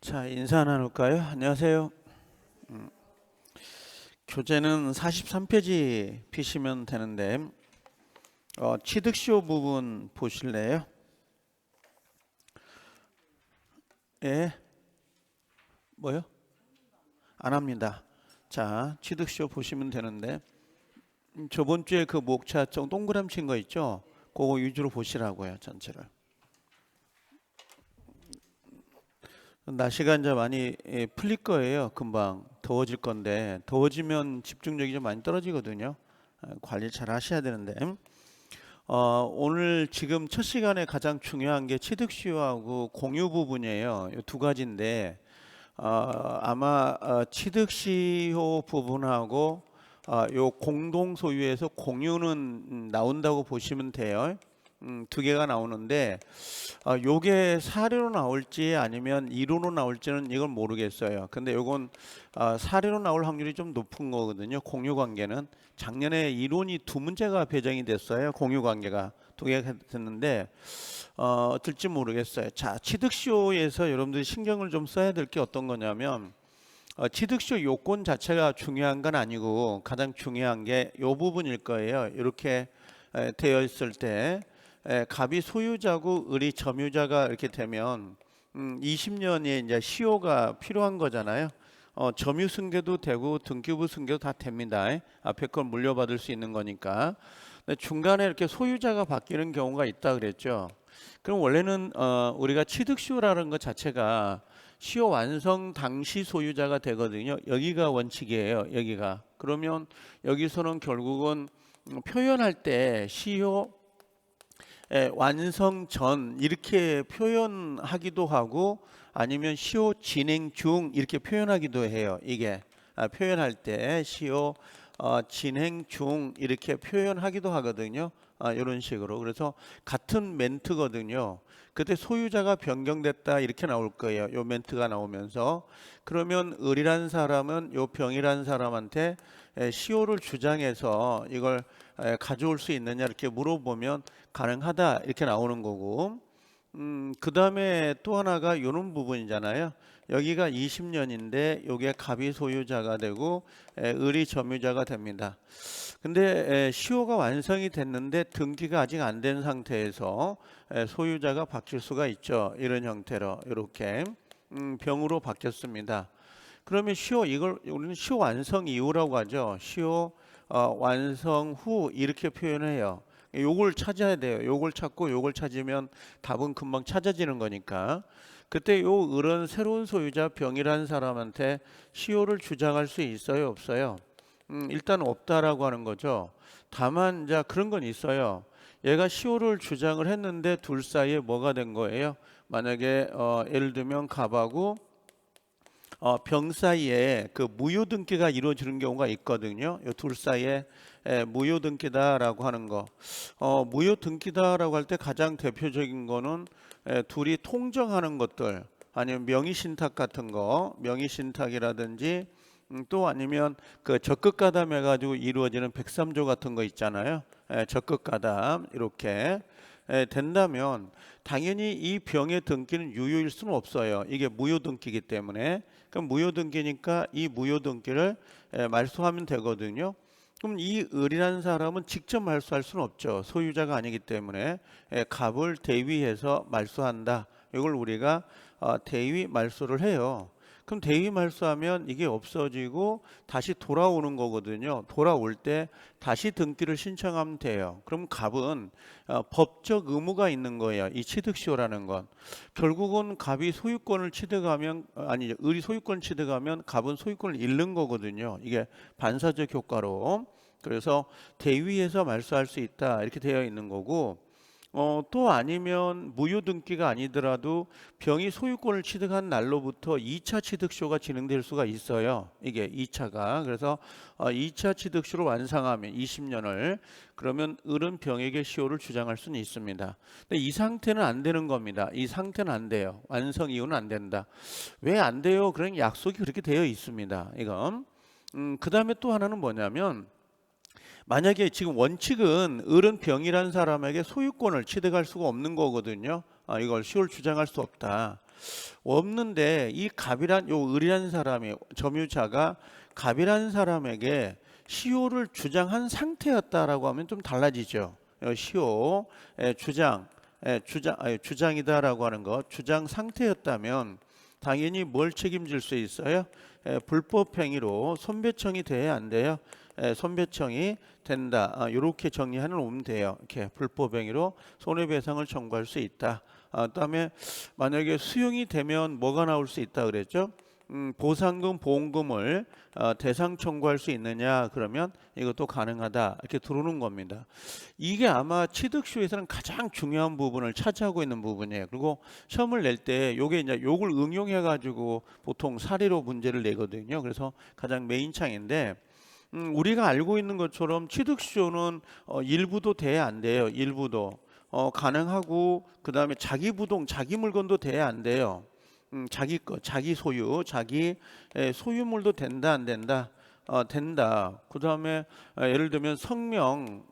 자, 인사 나눌까요? 안녕하세요. 교재는 43페이지 피시면 되는데 취득시효 부분 보실래요? 예? 뭐요? 안 합니다. 자, 취득시효 보시면 되는데 저번 주에 그 목차점 동그라미 친 거 있죠? 그거 위주로 보시라고요, 전체를. 날씨가 이제 많이 풀릴 거예요. 금방 더워질 건데 더워지면 집중력이 좀 많이 떨어지거든요. 관리 잘 하셔야 되는데 오늘 지금 첫 시간에 가장 중요한 게 취득시효하고 공유 부분이에요. 이 두 가지인데 아마 취득시효 부분하고 요 공동 소유에서 공유는 나온다고 보시면 돼요. 두 개가 나오는데 요게 사례로 나올지 아니면 이론으로 나올지는 이건 모르겠어요. 근데 요건 사례로 나올 확률이 좀 높은 거거든요. 공유 관계는 작년에 이론이 두 문제가 배정이 됐어요. 공유 관계가 두 개가 됐는데 어떨지 모르겠어요. 자, 취득시효에서 여러분들이 신경을 좀 써야 될 게 어떤 거냐면 취득시효 요건 자체가 중요한 건 아니고 가장 중요한 게 요 부분일 거예요. 이렇게 되어 있을 때 갑이 소유자고 을이 점유자가 이렇게 되면 20년이 이제 시효가 필요한 거잖아요. 점유 승계도 되고 등기부 승계도 다 됩니다. 앞에 걸 물려받을 수 있는 거니까. 근데 중간에 이렇게 소유자가 바뀌는 경우가 있다 그랬죠. 그럼 원래는 우리가 취득시효라는 것 자체가 시효 완성 당시 소유자가 되거든요. 여기가 원칙이에요. 여기가. 그러면 여기서는 결국은 표현할 때 시효 완성 전 이렇게 표현하기도 하고 아니면 시효 진행 중 이렇게 표현하기도 해요. 이게 표현할 때 시효 진행 중 이렇게 표현하기도 하거든요. 이런 식으로. 그래서 같은 멘트거든요. 그때 소유자가 변경됐다 이렇게 나올 거예요. 요 멘트가 나오면서 그러면 을이라는 사람은 요 병이라는 사람한테 시효를 주장해서 이걸 가져올 수 있느냐 이렇게 물어보면 가능하다 이렇게 나오는 거고 그 다음에 또 하나가 이런 부분이잖아요. 여기가 20년인데 요게 갑이 소유자가 되고 을이 점유자가 됩니다. 근데 시효가 완성이 됐는데 등기가 아직 안 된 상태에서 소유자가 바뀔 수가 있죠. 이런 형태로 이렇게 병으로 바뀌었습니다. 그러면 시효 이걸 우리는 시효 완성 이후라고 하죠. 시효 완성 후 이렇게 표현해요. 요걸 찾아야 돼요. 요걸 찾고 요걸 찾으면 답은 금방 찾아지는 거니까. 그때 요 을은 새로운 소유자 병이라는 사람한테 시효를 주장할 수 있어요, 없어요? 일단 없다라고 하는 거죠. 다만 이제 그런 건 있어요. 얘가 시효를 주장을 했는데 둘 사이에 뭐가 된 거예요? 만약에 예를 들면 갑하고 병 사이에 그 무효 등기가 이루어지는 경우가 있거든요. 이 둘 사이에 무효 등기다라고 하는 거. 무효 등기다라고 할 때 가장 대표적인 거는 둘이 통정하는 것들 아니면 명의 신탁 같은 거, 명의 신탁이라든지 또 아니면 그 적극 가담해 가지고 이루어지는 백삼조 같은 거 있잖아요. 적극 가담 이렇게 된다면 당연히 이 병의 등기는 유효일 수는 없어요. 이게 무효 등기이기 때문에. 그럼 무효 등기니까 이 무효 등기를 말소하면 되거든요. 그럼 이 을이라는 사람은 직접 말소할 수는 없죠. 소유자가 아니기 때문에 갑을 대위해서 말소한다. 이걸 우리가 대위 말소를 해요. 그럼 대위 말소하면 이게 없어지고 다시 돌아오는 거거든요. 돌아올 때 다시 등기를 신청하면 돼요. 그럼 갑은 법적 의무가 있는 거예요. 이 취득시효라는 건. 결국은 갑이 소유권을 취득하면 아니 을이 소유권을 취득하면 갑은 소유권을 잃는 거거든요. 이게 반사적 효과로. 그래서 대위에서 말소할 수 있다 이렇게 되어 있는 거고 또 아니면 무효 등기가 아니더라도 병이 소유권을 취득한 날로부터 2차 취득시효가 진행될 수가 있어요. 이게 2차가. 그래서 2차 취득시효를 완성하면 20년을 그러면 을은 병에게 시효를 주장할 수는 있습니다. 근데 이 상태는 안 되는 겁니다. 이 상태는 안 돼요. 완성 이후는 안 된다. 왜 안 돼요? 그런 약속이 그렇게 되어 있습니다. 이건. 그 다음에 또 하나는 뭐냐면 만약에 지금 원칙은 을은 병이라는 사람에게 소유권을 취득할 수가 없는 거거든요. 이걸 시효를 주장할 수 없다. 없는데 이 갑이란 요 을이란 사람이 점유자가 갑이란 사람에게 시효를 주장한 상태였다라고 하면 좀 달라지죠. 시효 주장이다라고 하는 것, 주장 상태였다면 당연히 뭘 책임질 수 있어요? 불법 행위로 손배청이 돼야 안 돼요? 손배청이 된다. 이렇게 정리하는 오면 돼요. 이렇게 불법 행위로 손해배상을 청구할 수 있다. 그다음에 만약에 수용이 되면 뭐가 나올 수 있다 그랬죠? 보상금, 보험금을 대상 청구할 수 있느냐 그러면 이것도 가능하다 이렇게 들어오는 겁니다. 이게 아마 취득시효에서는 가장 중요한 부분을 차지하고 있는 부분이에요. 그리고 시험을 낼 때 요게 이제 요걸 응용해 가지고 보통 사례로 문제를 내거든요. 그래서 가장 메인창인데 우리가 알고 있는 것처럼 취득시효는 일부도 돼야 안 돼요. 일부도 가능하고 그다음에 자기 부동, 자기 물건도 돼야 안 돼요. 자기 거, 자기 소유, 자기 소유물도 된다 안 된다? 된다. 그다음에 예를 들면 성명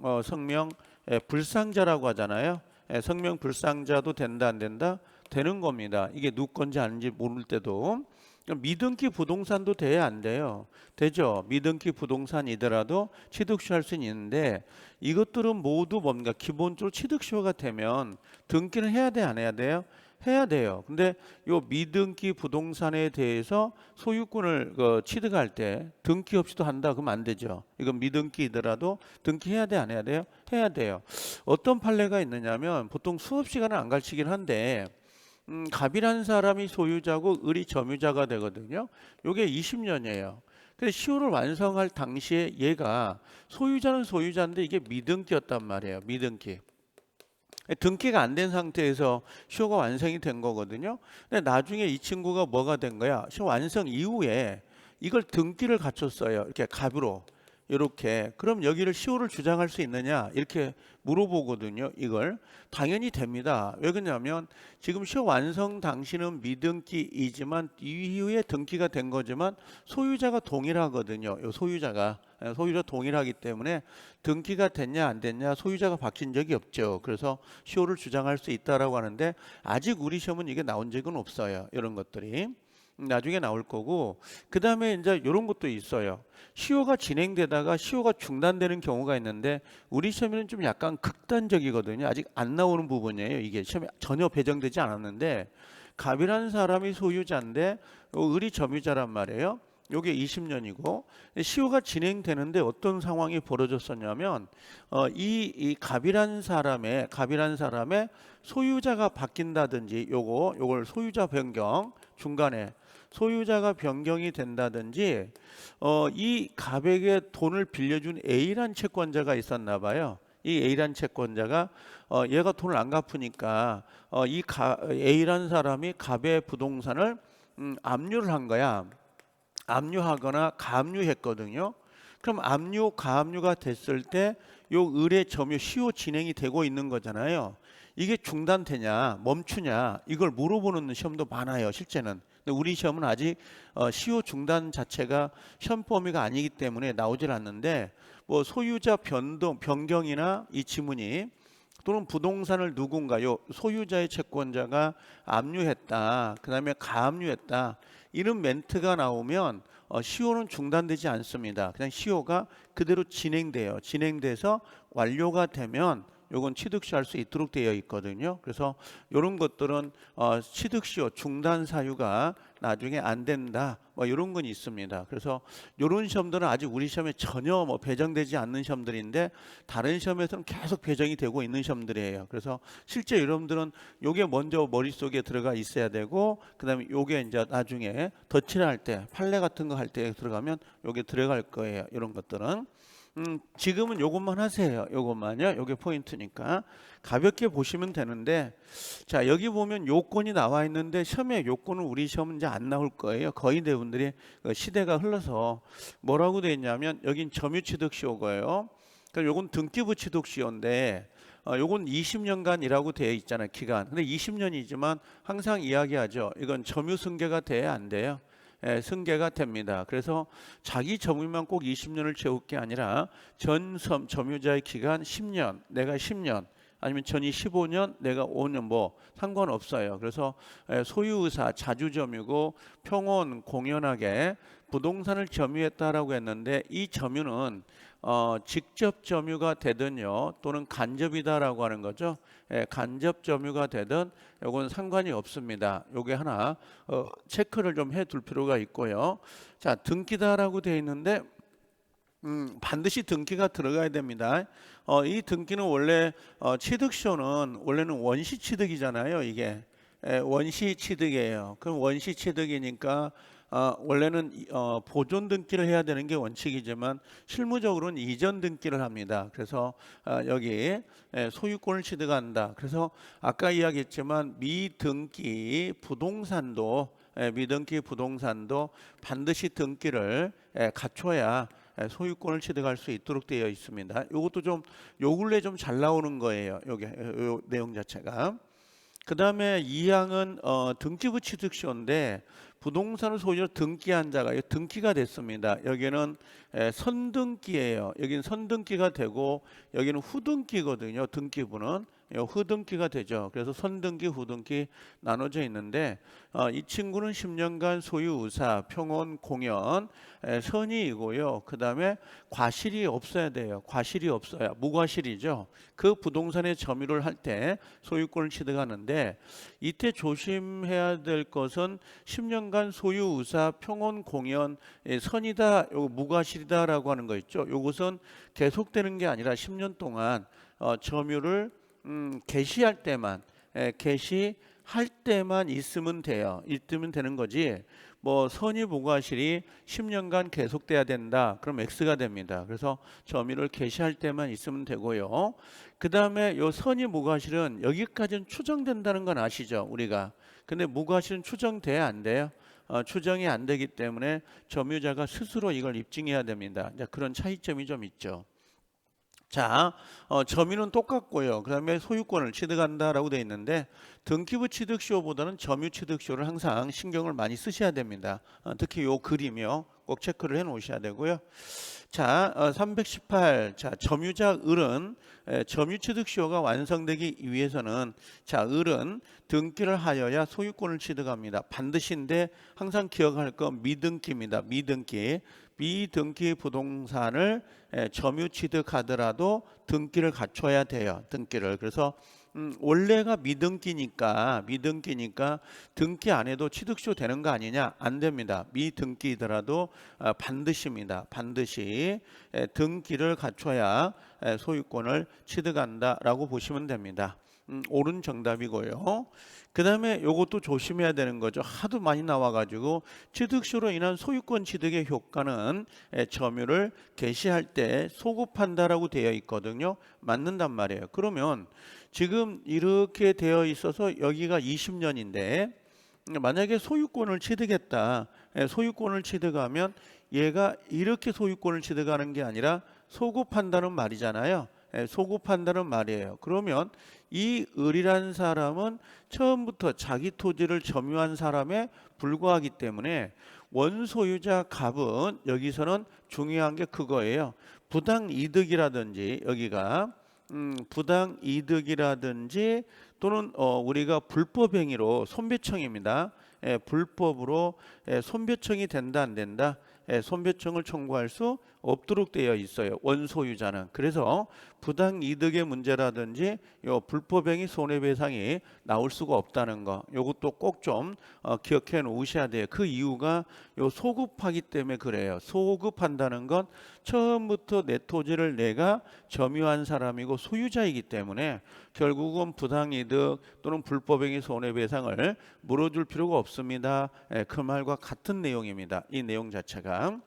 불상자라고 하잖아요. 성명 불상자도 된다 안 된다? 되는 겁니다. 이게 누구 건지 아닌지 모를 때도. 미등기 부동산도 돼야 안 돼요. 되죠. 미등기 부동산이더라도 취득시효할 수는 있는데 이것들은 모두 뭔가 기본적으로 취득시효가 되면 등기는 해야 돼 안 해야 돼요? 해야 돼요. 근데 요 미등기 부동산에 대해서 소유권을 취득할 때 등기 없이도 한다 그러면 안 되죠. 이건 미등기이더라도 등기해야 돼 안 해야 돼요? 해야 돼요. 어떤 판례가 있느냐면 보통 수업 시간은 안 가르치긴 한데 갑이라는 사람이 소유자고 을이 점유자가 되거든요. 요게 20년이에요. 근데 시효를 완성할 당시에 얘가 소유자는 소유자인데 이게 미등기였단 말이에요. 미등기. 등기가 안 된 상태에서 시효가 완성이 된 거거든요. 근데 나중에 이 친구가 뭐가 된 거야? 시효 완성 이후에 이걸 등기를 갖췄어요. 이렇게 갑으로. 이렇게. 그럼 여기를 시효를 주장할 수 있느냐? 이렇게 물어보거든요. 이걸. 당연히 됩니다. 왜 그러냐면 지금 시효 완성 당시는 미등기이지만 이후에 등기가 된 거지만 소유자가 동일하거든요. 요 소유자가 동일하기 때문에 등기가 됐냐 안 됐냐 소유자가 바뀐 적이 없죠. 그래서 시효를 주장할 수 있다라고 하는데 아직 우리 시험은 이게 나온 적은 없어요. 이런 것들이. 나중에 나올 거고 그다음에 이제 이런 것도 있어요. 시효가 진행되다가 시효가 중단되는 경우가 있는데 우리 시험에는 좀 약간 극단적이거든요. 아직 안 나오는 부분이에요. 이게 시험에 전혀 배정되지 않았는데 갑이라는 사람이 소유자인데 을이 점유자란 말이에요. 요게 20년이고 시효가 진행되는데 어떤 상황이 벌어졌었냐면 이 갑이라는 사람의 소유자가 바뀐다든지 요걸 소유자 변경 중간에 소유자가 변경이 된다든지 이 갑에게 돈을 빌려준 A란 채권자가 있었나 봐요. 이 A란 채권자가 얘가 돈을 안 갚으니까 A란 사람이 갑의 부동산을 압류를 한 거야. 압류하거나 가압류했거든요. 그럼 압류, 가압류가 됐을 때 요 을의 점유 시효 진행이 되고 있는 거잖아요. 이게 중단되냐, 멈추냐 이걸 물어보는 시험도 많아요. 실제는. 근데 우리 시험은 아직 시효 중단 자체가 시험 범위가 아니기 때문에 나오질 않는데 뭐 소유자 변경이나 이 지문이 또는 부동산을 누군가요 소유자의 채권자가 압류했다. 그다음에 가압류했다. 이런 멘트가 나오면 시효는 중단되지 않습니다. 그냥 시효가 그대로 진행돼요. 진행돼서 완료가 되면 요건 취득시효 할 수 있도록 되어 있거든요. 그래서 이런 것들은 취득시효 중단 사유가 나중에 안 된다. 뭐 이런 건 있습니다. 그래서 이런 시험들은 아직 우리 시험에 전혀 뭐 배정되지 않는 시험들인데 다른 시험에서는 계속 배정이 되고 있는 시험들이에요. 그래서 실제 여러분들은 요게 먼저 머릿속에 들어가 있어야 되고 그다음에 요게 이제 나중에 덧칠을 할 때 판례 같은 거 할 때 들어가면 요게 들어갈 거예요. 이런 것들은. 지금은 요것만 하세요. 요것만요. 요게 포인트니까 가볍게 보시면 되는데 자 여기 보면 요건이 나와 있는데 시험에 요건은 우리 시험은 이제 안 나올 거예요. 거의 대부분들이 시대가 흘러서 뭐라고 되어 있냐면 여긴 점유취득시효고요. 그러니까 요건 등기부 취득시효인데 요건 20년간이라고 되어 있잖아요. 기간. 근데 20년이지만 항상 이야기하죠. 이건 점유승계가 돼야 안 돼요. 승계가 됩니다. 그래서 자기 점유만 꼭 20년을 채울 게 아니라 전 점유자의 기간 10년, 내가 10년 아니면 전이 15년, 내가 5년 뭐 상관없어요. 그래서 소유의사, 자주점유고 평온, 공연하게 부동산을 점유했다라고 했는데 이 점유는 직접 점유가 되든요 또는 간접이다라고 하는 거죠. 간접 점유가 되든 요건 상관이 없습니다. 요게 하나 체크를 좀 해둘 필요가 있고요. 자, 등기다라고 되어 있는데 반드시 등기가 들어가야 됩니다. 이 등기는 원래 취득쇼는 원래는 원시 취득이잖아요. 이게 원시 취득이에요. 그럼 원시 취득이니까 원래는 보존 등기를 해야 되는 게 원칙이지만 실무적으로는 이전 등기를 합니다. 그래서 여기 소유권을 취득한다. 그래서 아까 이야기했지만 미등기 부동산도 반드시 등기를 갖춰야 소유권을 취득할 수 있도록 되어 있습니다. 이것도 좀 요 근래 좀 잘 나오는 거예요. 요 내용 자체가. 그 다음에 2항은 등기부 취득쇼인데 부동산을 소유로 등기한 자가 등기가 됐습니다. 여기는 선등기예요. 여기는 선등기가 되고 여기는 후등기거든요. 등기부는 후등기가 되죠. 그래서 선등기, 후등기 나눠져 있는데 이 친구는 10년간 소유의사, 평온, 공연, 선의이고요. 그 다음에 과실이 없어야 돼요. 과실이 없어야 무과실이죠. 그 부동산의 점유를 할 때 소유권을 취득하는데 이때 조심해야 될 것은 10년간 소유의사, 평온, 공연, 선이다, 요거 무과실이다라고 하는 거 있죠. 요것은 계속되는 게 아니라 10년 동안 점유를 개시할 때만 있으면 돼요. 있으면 되는 거지. 뭐 선의 무과실이 10년간 계속돼야 된다. 그럼 X가 됩니다. 그래서 점유를 개시할 때만 있으면 되고요. 그 다음에 요 선의 무과실은 여기까지는 추정된다는 건 아시죠? 우리가. 근데 무과실은 추정돼야 안 돼요. 추정이 안 되기 때문에 점유자가 스스로 이걸 입증해야 됩니다. 그런 차이점이 좀 있죠. 자, 점유는 똑같고요. 그 다음에 소유권을 취득한다라고 되어 있는데 등기부 취득쇼보다는 점유 취득쇼를 항상 신경을 많이 쓰셔야 됩니다. 특히 요 그림이요. 꼭 체크를 해 놓으셔야 되고요. 자, 318. 자, 점유자 을은 점유 취득쇼가 완성되기 위해서는 자, 을은 등기를 하여야 소유권을 취득합니다. 반드시인데 항상 기억할 건 미등기입니다. 미등기 부동산을 점유 취득하더라도 등기를 갖춰야 돼요. 등기를. 그래서 원래가 미등기니까 등기 안 해도 취득쇼 되는 거 아니냐? 안 됩니다. 미등기더라도 반드시입니다. 반드시 등기를 갖춰야 소유권을 취득한다라고 보시면 됩니다. 옳은 정답이고요. 그 다음에 요것도 조심해야 되는 거죠. 하도 많이 나와가지고 취득쇼로 인한 소유권 취득의 효과는 점유를 개시할 때 소급한다라고 되어 있거든요. 맞는단 말이에요. 그러면 지금 이렇게 되어 있어서 여기가 20년인데 만약에 소유권을 취득했다. 소유권을 취득하면 얘가 이렇게 소유권을 취득하는 게 아니라 소급한다는 말이잖아요. 소급한다는 말이에요. 그러면 이 을이라는 사람은 처음부터 자기 토지를 점유한 사람에 불과하기 때문에 원소유자 갑은 여기서는 중요한 게 그거예요. 부당이득이라든지 여기가 부당이득이라든지 또는 우리가 불법행위로 손배청입니다. 불법으로 손배청이 된다 안 된다? 손배청을 청구할 수 없도록 되어 있어요. 원소유자는. 그래서 부당이득의 문제라든지 요 불법행위 손해배상이 나올 수가 없다는 거. 요것도 꼭 좀 기억해 놓으셔야 돼요. 그 이유가 요 소급하기 때문에 그래요. 소급한다는 건 처음부터 내 토지를 내가 점유한 사람이고 소유자이기 때문에 결국은 부당이득 또는 불법행위 손해배상을 물어줄 필요가 없습니다. 그 말과 같은 내용입니다. 이 내용 자체가.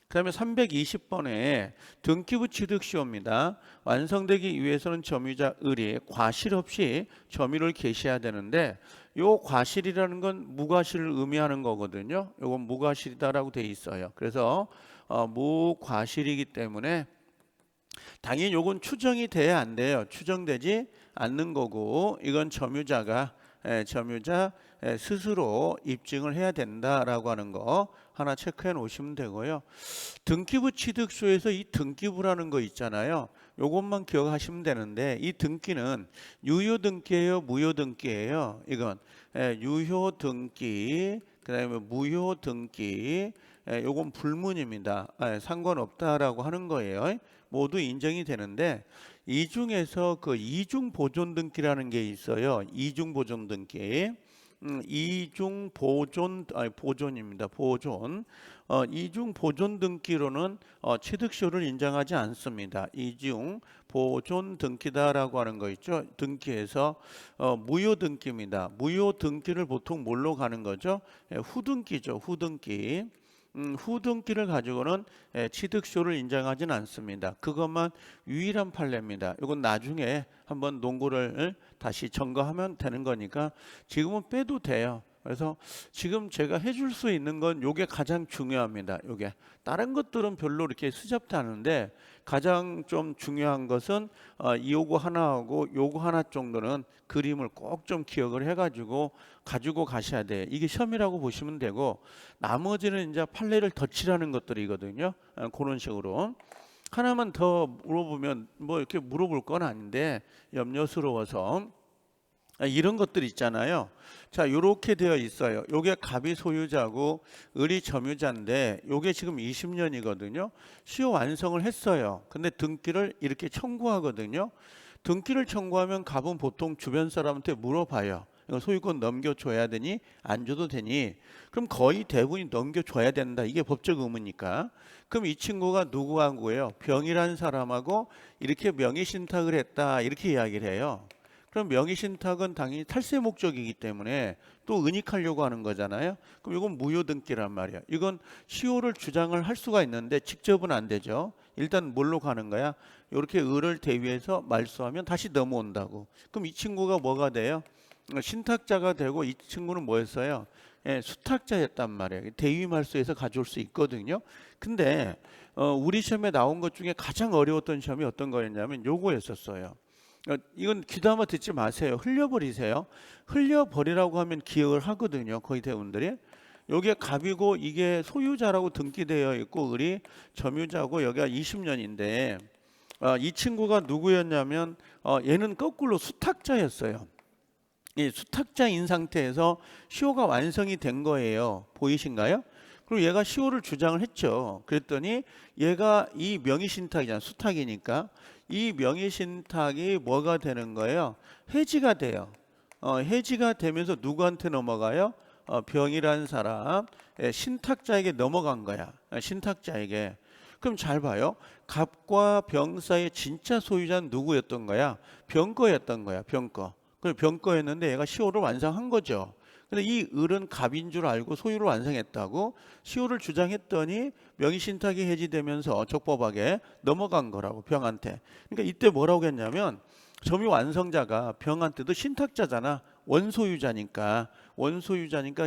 그 다음에 320번에 등기부 취득시효입니다. 완성되기 위해서는 점유자 을이 과실 없이 점유를 개시해야 되는데 요 과실이라는 건 무과실을 의미하는 거거든요. 요건 무과실이다라고 돼 있어요. 그래서 무과실이기 때문에 당연히 요건 추정이 돼야 안 돼요. 추정되지 않는 거고 이건 점유자 스스로 입증을 해야 된다라고 하는 거 하나 체크해 놓으시면 되고요. 등기부 취득소에서 이 등기부라는 거 있잖아요. 요것만 기억하시면 되는데 이 등기는 유효 등기예요, 무효 등기예요. 이건 유효 등기, 그다음에 무효 등기, 요건 불문입니다. 상관없다라고 하는 거예요. 모두 인정이 되는데 이 중에서 그 이중 보존 등기라는 게 있어요. 이중 보존 등기. 이중 보존 보존입니다. 보존. 이중 보존 등기로는 취득시효를 인정하지 않습니다. 이중 보존 등기다라고 하는 거 있죠. 등기에서 무효 등기입니다. 무효 등기를 보통 뭘로 가는 거죠? 후등기죠. 후등기. 후등기를 가지고는 취득시효를 인정하지는 않습니다. 그것만 유일한 판례입니다. 이건 나중에 한번 논구를 다시 점검하면 되는 거니까 지금은 빼도 돼요. 그래서 지금 제가 해줄 수 있는 건 요게 가장 중요합니다. 요게 다른 것들은 별로 이렇게 수잡지 않은데 가장 좀 중요한 것은 요거 하나하고 요거 하나 정도는 그림을 꼭 좀 기억을 해가지고 가지고 가셔야 돼. 이게 시험이라고 보시면 되고 나머지는 이제 판례를 덧칠하는 것들이거든요. 그런 식으로. 하나만 더 물어보면 뭐 이렇게 물어볼 건 아닌데 염려스러워서 이런 것들 있잖아요. 자, 요렇게 되어 있어요. 요게 갑이 소유자고 을이 점유자인데 요게 지금 20년이거든요. 시효 완성을 했어요. 근데 등기를 이렇게 청구하거든요. 등기를 청구하면 갑은 보통 주변 사람한테 물어봐요. 이거 소유권 넘겨줘야 되니 안 줘도 되니? 그럼 거의 대부분이 넘겨줘야 된다. 이게 법적 의무니까. 그럼 이 친구가 누구하고요? 병이라는 사람하고 이렇게 명의신탁을 했다. 이렇게 이야기를 해요. 그럼 명의신탁은 당연히 탈세 목적이기 때문에 또 은닉하려고 하는 거잖아요. 그럼 이건 무효등기란 말이야. 이건 시효를 주장을 할 수가 있는데 직접은 안 되죠. 일단 뭘로 가는 거야? 이렇게 을을 대위해서 말소하면 다시 넘어온다고. 그럼 이 친구가 뭐가 돼요? 신탁자가 되고 이 친구는 뭐였어요? 수탁자였단 말이에요. 대위 말소해서 가져올 수 있거든요. 근데 우리 시험에 나온 것 중에 가장 어려웠던 시험이 어떤 거였냐면 요거였었어요. 이건 귀담아 듣지 마세요. 흘려버리세요. 흘려버리라고 하면 기억을 하거든요. 거의 대부분들이. 여기에 갑이고 이게 소유자라고 등기되어 있고 을이 점유자고 여기가 20년인데 이 친구가 누구였냐면 얘는 거꾸로 수탁자였어요. 이 수탁자인 상태에서 시효가 완성이 된 거예요. 보이신가요? 그리고 얘가 시효를 주장을 했죠. 그랬더니 얘가 이 명의신탁이잖아. 수탁이니까 이 명의신탁이 뭐가 되는 거예요? 해지가 돼요. 해지가 되면서 누구한테 넘어가요? 병이라는 사람 신탁자에게 넘어간 거야. 신탁자에게. 그럼 잘 봐요. 갑과 병 사이의 진짜 소유자는 누구였던 거야? 병거였던 거야. 병거. 그래서 병거였는데 얘가 시효를 완성한 거죠. 근데 이 을은 갑인 줄 알고 소유를 완성했다고 시효를 주장했더니 명의신탁이 해지되면서 적법하게 넘어간 거라고 병한테. 그러니까 이때 뭐라고 했냐면 점유 완성자가 병한테도 신탁자잖아. 원소유자니까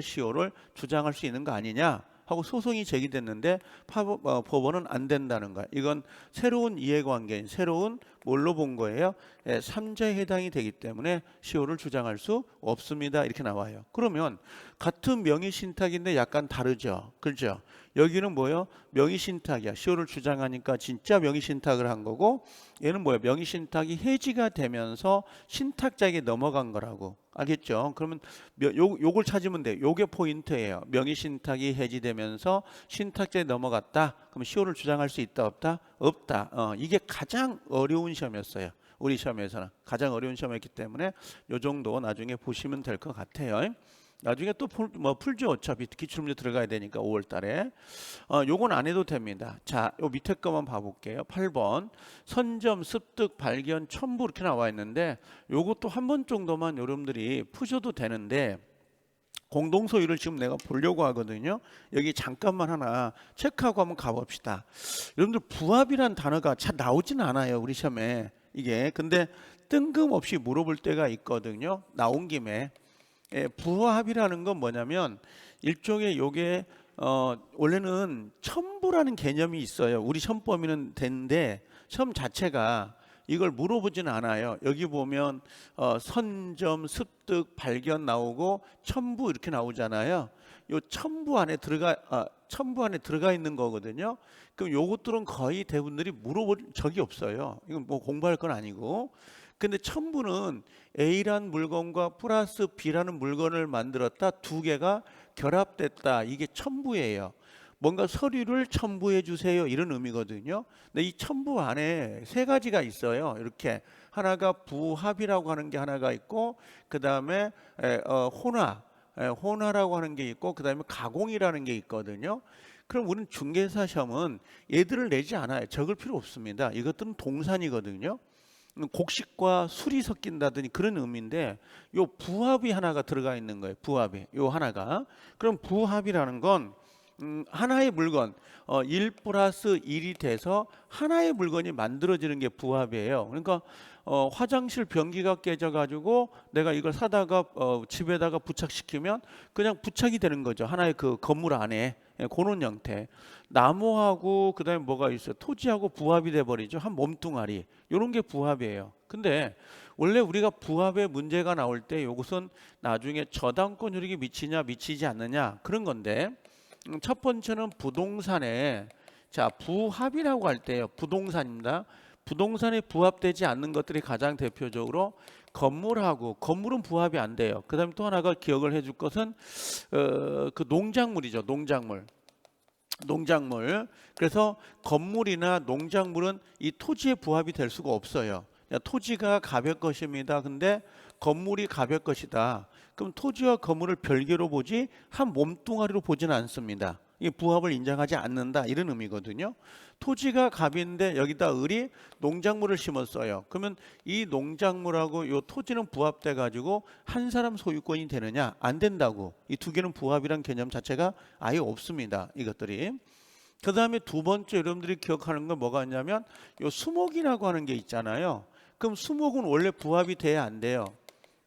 시효를 주장할 수 있는 거 아니냐 하고 소송이 제기됐는데 법원은 안 된다는 거야. 이건 새로운 이해관계인 새로운 뭘로 본 거예요? 3자에 해당이 되기 때문에 시효를 주장할 수 없습니다. 이렇게 나와요. 그러면 같은 명의신탁인데 약간 다르죠. 그렇죠? 여기는 뭐예요? 명의신탁이야. 시효를 주장하니까 진짜 명의신탁을 한 거고 얘는 뭐예요? 명의신탁이 해지가 되면서 신탁자에게 넘어간 거라고. 알겠죠? 그러면 요걸 찾으면 돼요. 요게 포인트예요. 명의신탁이 해지되면서 신탁자에 넘어갔다. 그럼 시효를 주장할 수 있다 없다? 없다. 이게 가장 어려운 시험이었어요. 우리 시험에서는 가장 어려운 시험이었기 때문에 요 정도 나중에 보시면 될 것 같아요. 나중에 또 풀죠. 어차피 기출문제 들어가야 되니까 5월 달에. 요건 안 해도 됩니다. 자, 요 밑에 거만 봐볼게요. 8번. 선점, 습득, 발견, 첨부 이렇게 나와 있는데 요것도 한 번 정도만 여러분들이 푸셔도 되는데 공동소유를 지금 내가 보려고 하거든요. 여기 잠깐만 하나 체크하고 한번 가봅시다. 여러분들 부합이란 단어가 잘 나오진 않아요. 우리 시험에. 이게. 근데 뜬금없이 물어볼 때가 있거든요. 나온 김에. 부합이라는 건 뭐냐면 일종의 요게 원래는 첨부라는 개념이 있어요. 우리 시험 범위는 되는데 시험 자체가 이걸 물어보진 않아요. 여기 보면 선점, 습득, 발견 나오고 첨부 이렇게 나오잖아요. 요 첨부 안에 들어가 있는 거거든요. 그럼 요것들은 거의 대부분들이 물어본 적이 없어요. 이건 뭐 공부할 건 아니고. 근데 첨부는 A라는 물건과 플러스 B라는 물건을 만들었다. 두 개가 결합됐다. 이게 첨부예요. 뭔가 서류를 첨부해 주세요 이런 의미거든요. 근데 이 첨부 안에 세 가지가 있어요. 이렇게 하나가 부합이라고 하는 게 하나가 있고, 그 다음에 혼화라고 하는 게 있고, 그 다음에 가공이라는 게 있거든요. 그럼 우리는 중개사 시험은 얘들을 내지 않아요. 적을 필요 없습니다. 이것들은 동산이거든요. 곡식과 술이 섞인다더니 그런 의미인데, 요 부합이 하나가 들어가 있는 거예요. 부합이 요 하나가. 그럼 부합이라는 건 하나의 물건 1 플러스 1이 돼서 하나의 물건이 만들어지는 게 부합이에요. 그러니까 화장실 변기가 깨져가지고 내가 이걸 사다가 집에다가 부착시키면 그냥 부착이 되는 거죠. 하나의 그 건물 안에. 그런 형태. 나무하고 그다음에 뭐가 있어요? 토지하고 부합이 돼 버리죠. 한 몸뚱아리. 이런 게 부합이에요. 근데 원래 우리가 부합의 문제가 나올 때 이것은 나중에 저당권 효력이 미치냐 미치지 않느냐 그런 건데, 첫 번째는 부동산에 부합이라고 할 때요. 부동산입니다. 부동산에 부합되지 않는 것들이 가장 대표적으로 건물은 부합이 안 돼요. 그다음에 또 하나가 기억을 해줄 것은 그 농작물이죠. 농작물. 그래서 건물이나 농작물은 이 토지에 부합이 될 수가 없어요. 토지가 가별 것입니다. 근데 건물이 가별 것이다. 그럼 토지와 건물을 별개로 보지 한 몸뚱아리로 보지는 않습니다. 이 부합을 인정하지 않는다 이런 의미거든요. 토지가 갑인데 여기다 을이 농작물을 심었어요. 그러면 이 농작물하고 이 토지는 부합돼 가지고 한 사람 소유권이 되느냐? 안 된다고. 이 두 개는 부합이란 개념 자체가 아예 없습니다. 이것들이. 그 다음에 두 번째 여러분들이 기억하는 건 뭐가 있냐면 요 수목이라고 하는 게 있잖아요. 그럼 수목은 원래 부합이 돼야 안 돼요.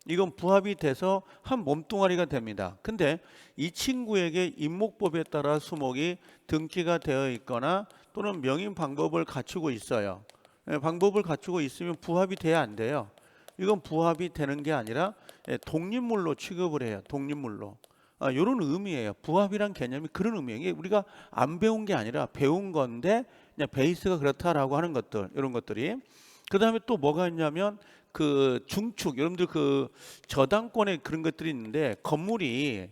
이건 부합이 돼서 한 몸뚱아리가 됩니다. 근데 이 친구에게 임목법에 따라 수목이 등기가 되어 있거나 또는 명인 방법을 갖추고 있어요. 방법을 갖추고 있으면 부합이 돼야 안 돼요. 이건 부합이 되는 게 아니라 독립물로 취급을 해요. 독립물로. 이런 의미예요. 부합이란 개념이 그런 의미예요. 이게 우리가 안 배운 게 아니라 배운 건데 그냥 베이스가 그렇다라고 하는 것들, 이런 것들이. 그 다음에 또 뭐가 있냐면 그 중축, 여러분들 그 저당권에 그런 것들이 있는데 건물이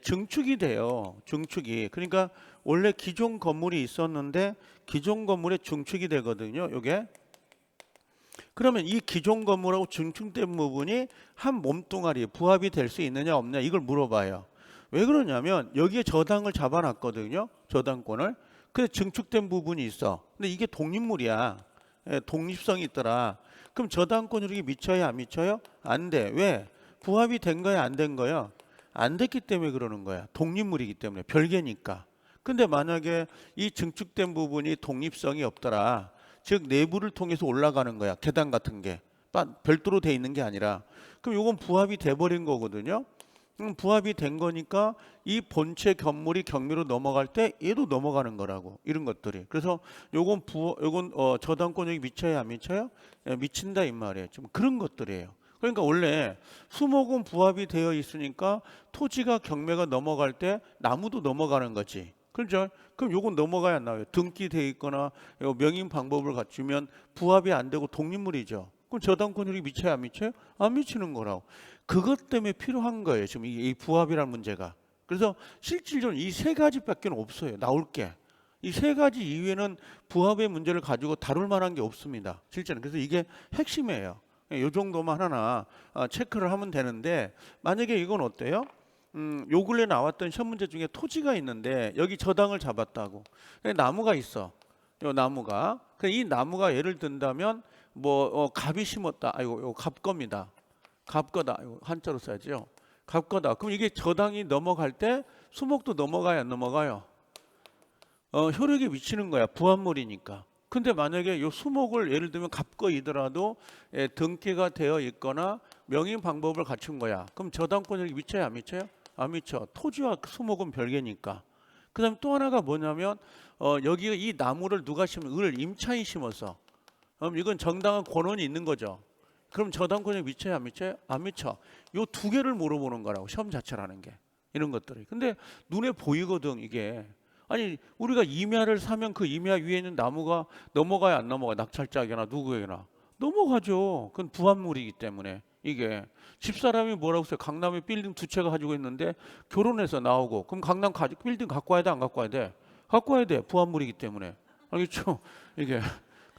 증축이 돼요. 증축이. 그러니까 원래 기존 건물이 있었는데 기존 건물에 증축이 되거든요. 요게. 그러면 이 기존 건물하고 증축된 부분이 한 몸뚱아리 부합이 될 수 있느냐 없느냐 이걸 물어봐요. 왜 그러냐면 여기에 저당을 잡아놨거든요. 저당권을. 근데 증축된 부분이 있어. 근데 이게 독립물이야. 독립성이 있더라. 그럼 저당권 효력이 미쳐요 안 미쳐요? 안 돼. 왜? 부합이 된 거야 안 된 거야? 안 됐기 때문에 그러는 거야. 독립물이기 때문에. 별개니까. 근데 만약에 이 증축된 부분이 독립성이 없더라. 즉 내부를 통해서 올라가는 거야. 계단 같은 게. 별도로 돼 있는 게 아니라. 그럼 이건 부합이 돼 버린 거거든요. 부합이 된 거니까 이 본체 건물이 경매로 넘어갈 때 얘도 넘어가는 거라고. 이런 것들이. 그래서 요건 저당권력이 미쳐야 안 미쳐요? 미친다 이 말이에요. 좀 그런 것들이에요. 그러니까 원래 수목은 부합이 되어 있으니까 토지가 경매가 넘어갈 때 나무도 넘어가는 거지. 그렇죠? 그럼 요건 넘어가야 안 나와요. 등기돼 있거나 명인 방법을 갖추면 부합이 안 되고 독립물이죠. 그럼 저당권력이 미쳐야 안 미쳐요? 안 미치는 거라고. 그것 때문에 필요한 거예요. 지금 이 부합이라는 문제가. 그래서 실질적으로 이 세 가지밖에 없어요. 나올 게. 이 세 가지 이외에는 부합의 문제를 가지고 다룰 만한 게 없습니다. 실제는. 그래서 이게 핵심이에요. 이 정도만 하나 체크를 하면 되는데, 만약에 이건 어때요? 요 근래 나왔던 시험 문제 중에 토지가 있는데 여기 저당을 잡았다고. 나무가 있어. 요 나무가. 이 나무가 예를 든다면 뭐 갑이 심었다. 아이고, 요 갑겁니다. 갑거다. 이거 한자로 써야죠. 갑거다. 그럼 이게 저당이 넘어갈 때 수목도 넘어가요, 안 넘어가요? 효력이 미치는 거야. 부합물이니까. 근데 만약에 요 수목을 예를 들면 갑거이더라도 등기가 되어 있거나 명인 방법을 갖춘 거야. 그럼 저당권력이 미쳐요, 안 미쳐요? 안 미쳐. 토지와 수목은 별개니까. 그다음 또 하나가 뭐냐면 여기 이 나무를 누가 심은? 임차인이 심었어. 그럼 이건 정당한 권한이 있는 거죠. 그럼 저당권이 미쳐요, 안 미쳐요? 안 미쳐. 요 두 개를 물어보는 거라고, 시험 자체라는 게. 이런 것들이. 근데 눈에 보이거든, 이게. 아니, 우리가 임야를 사면 그 임야 위에 있는 나무가 넘어가야 안 넘어가? 낙찰자에게나 누구에게나. 넘어가죠. 그건 부합물이기 때문에. 이게 집사람이 뭐라고 써요? 강남에 빌딩 두 채가 가지고 있는데 결혼해서 나오고, 그럼 강남 빌딩 갖고 와야 돼, 안 갖고 와야 돼? 갖고 와야 돼. 부합물이기 때문에. 알겠죠? 이게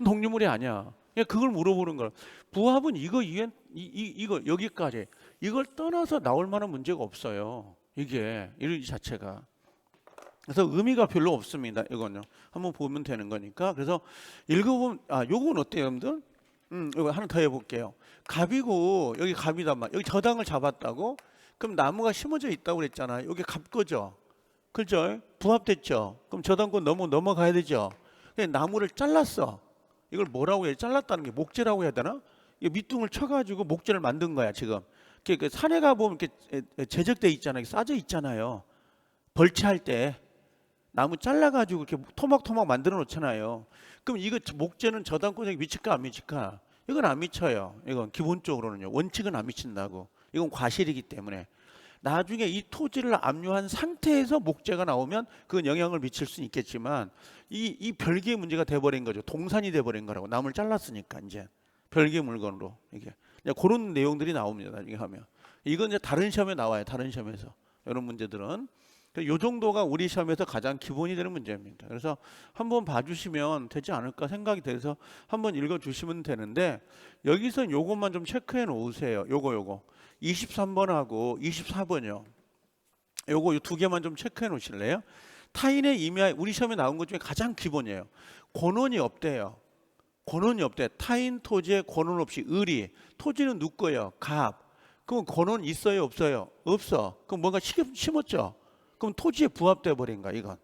동류물이 아니야. 그냥 그걸 물어보는 거야. 부합은 이거 이거 여기까지. 이걸 떠나서 나올 만한 문제가 없어요. 이게 이 자체가. 그래서 의미가 별로 없습니다. 이거는요. 한번 보면 되는 거니까. 그래서 읽어보면 요건 어때요, 여러분들? 이거 하나 더 해볼게요. 갑이고 여기 갑이단 말. 여기 저당을 잡았다고? 그럼 나무가 심어져 있다고 그랬잖아요. 여기 갑 거죠. 그죠? 부합됐죠. 그럼 저당권 넘어가야 되죠. 나무를 잘랐어. 이걸 뭐라고 해? 잘랐다는 게 목재라고 해야 되나? 이 밑둥을 쳐가지고 목재를 만든 거야 지금. 그 산에 가 보면 이렇게 제적돼 있잖아요. 싸져 있잖아요. 벌채할 때 나무 잘라가지고 이렇게 토막토막 만들어 놓잖아요. 그럼 이거 목재는 저당권에 미칠까 안 미칠까? 이건 안 미쳐요. 이건 기본적으로는요. 원칙은 안 미친다고. 이건 과실이기 때문에. 나중에 이 토지를 압류한 상태에서 목재가 나오면 그건 영향을 미칠 수는 있겠지만 이 별개의 문제가 돼버린 거죠. 동산이 돼버린 거라고. 나무를 잘랐으니까 이제 별개 물건으로 이게 그런 내용들이 나옵니다. 나중에 하면 이건 이제 다른 시험에 나와요. 다른 시험에서 이런 문제들은 이 정도가 우리 시험에서 가장 기본이 되는 문제입니다. 그래서 한번 봐주시면 되지 않을까 생각이 돼서 한번 읽어주시면 되는데 여기서 요것만 좀 체크해 놓으세요. 요거 23번하고 24번이요. 요거 두 개만 좀 체크해 놓으실래요? 타인의 임야, 우리 시험에 나온 것 중에 가장 기본이에요. 권한이 없대요. 권한이 없대. 타인 토지에 권한 없이 의리. 토지는 누구 거예요? 갑. 그럼 권한 있어요, 없어요? 없어. 그럼 뭔가 심었죠. 그럼 토지에 부합돼 버린 거야, 이건.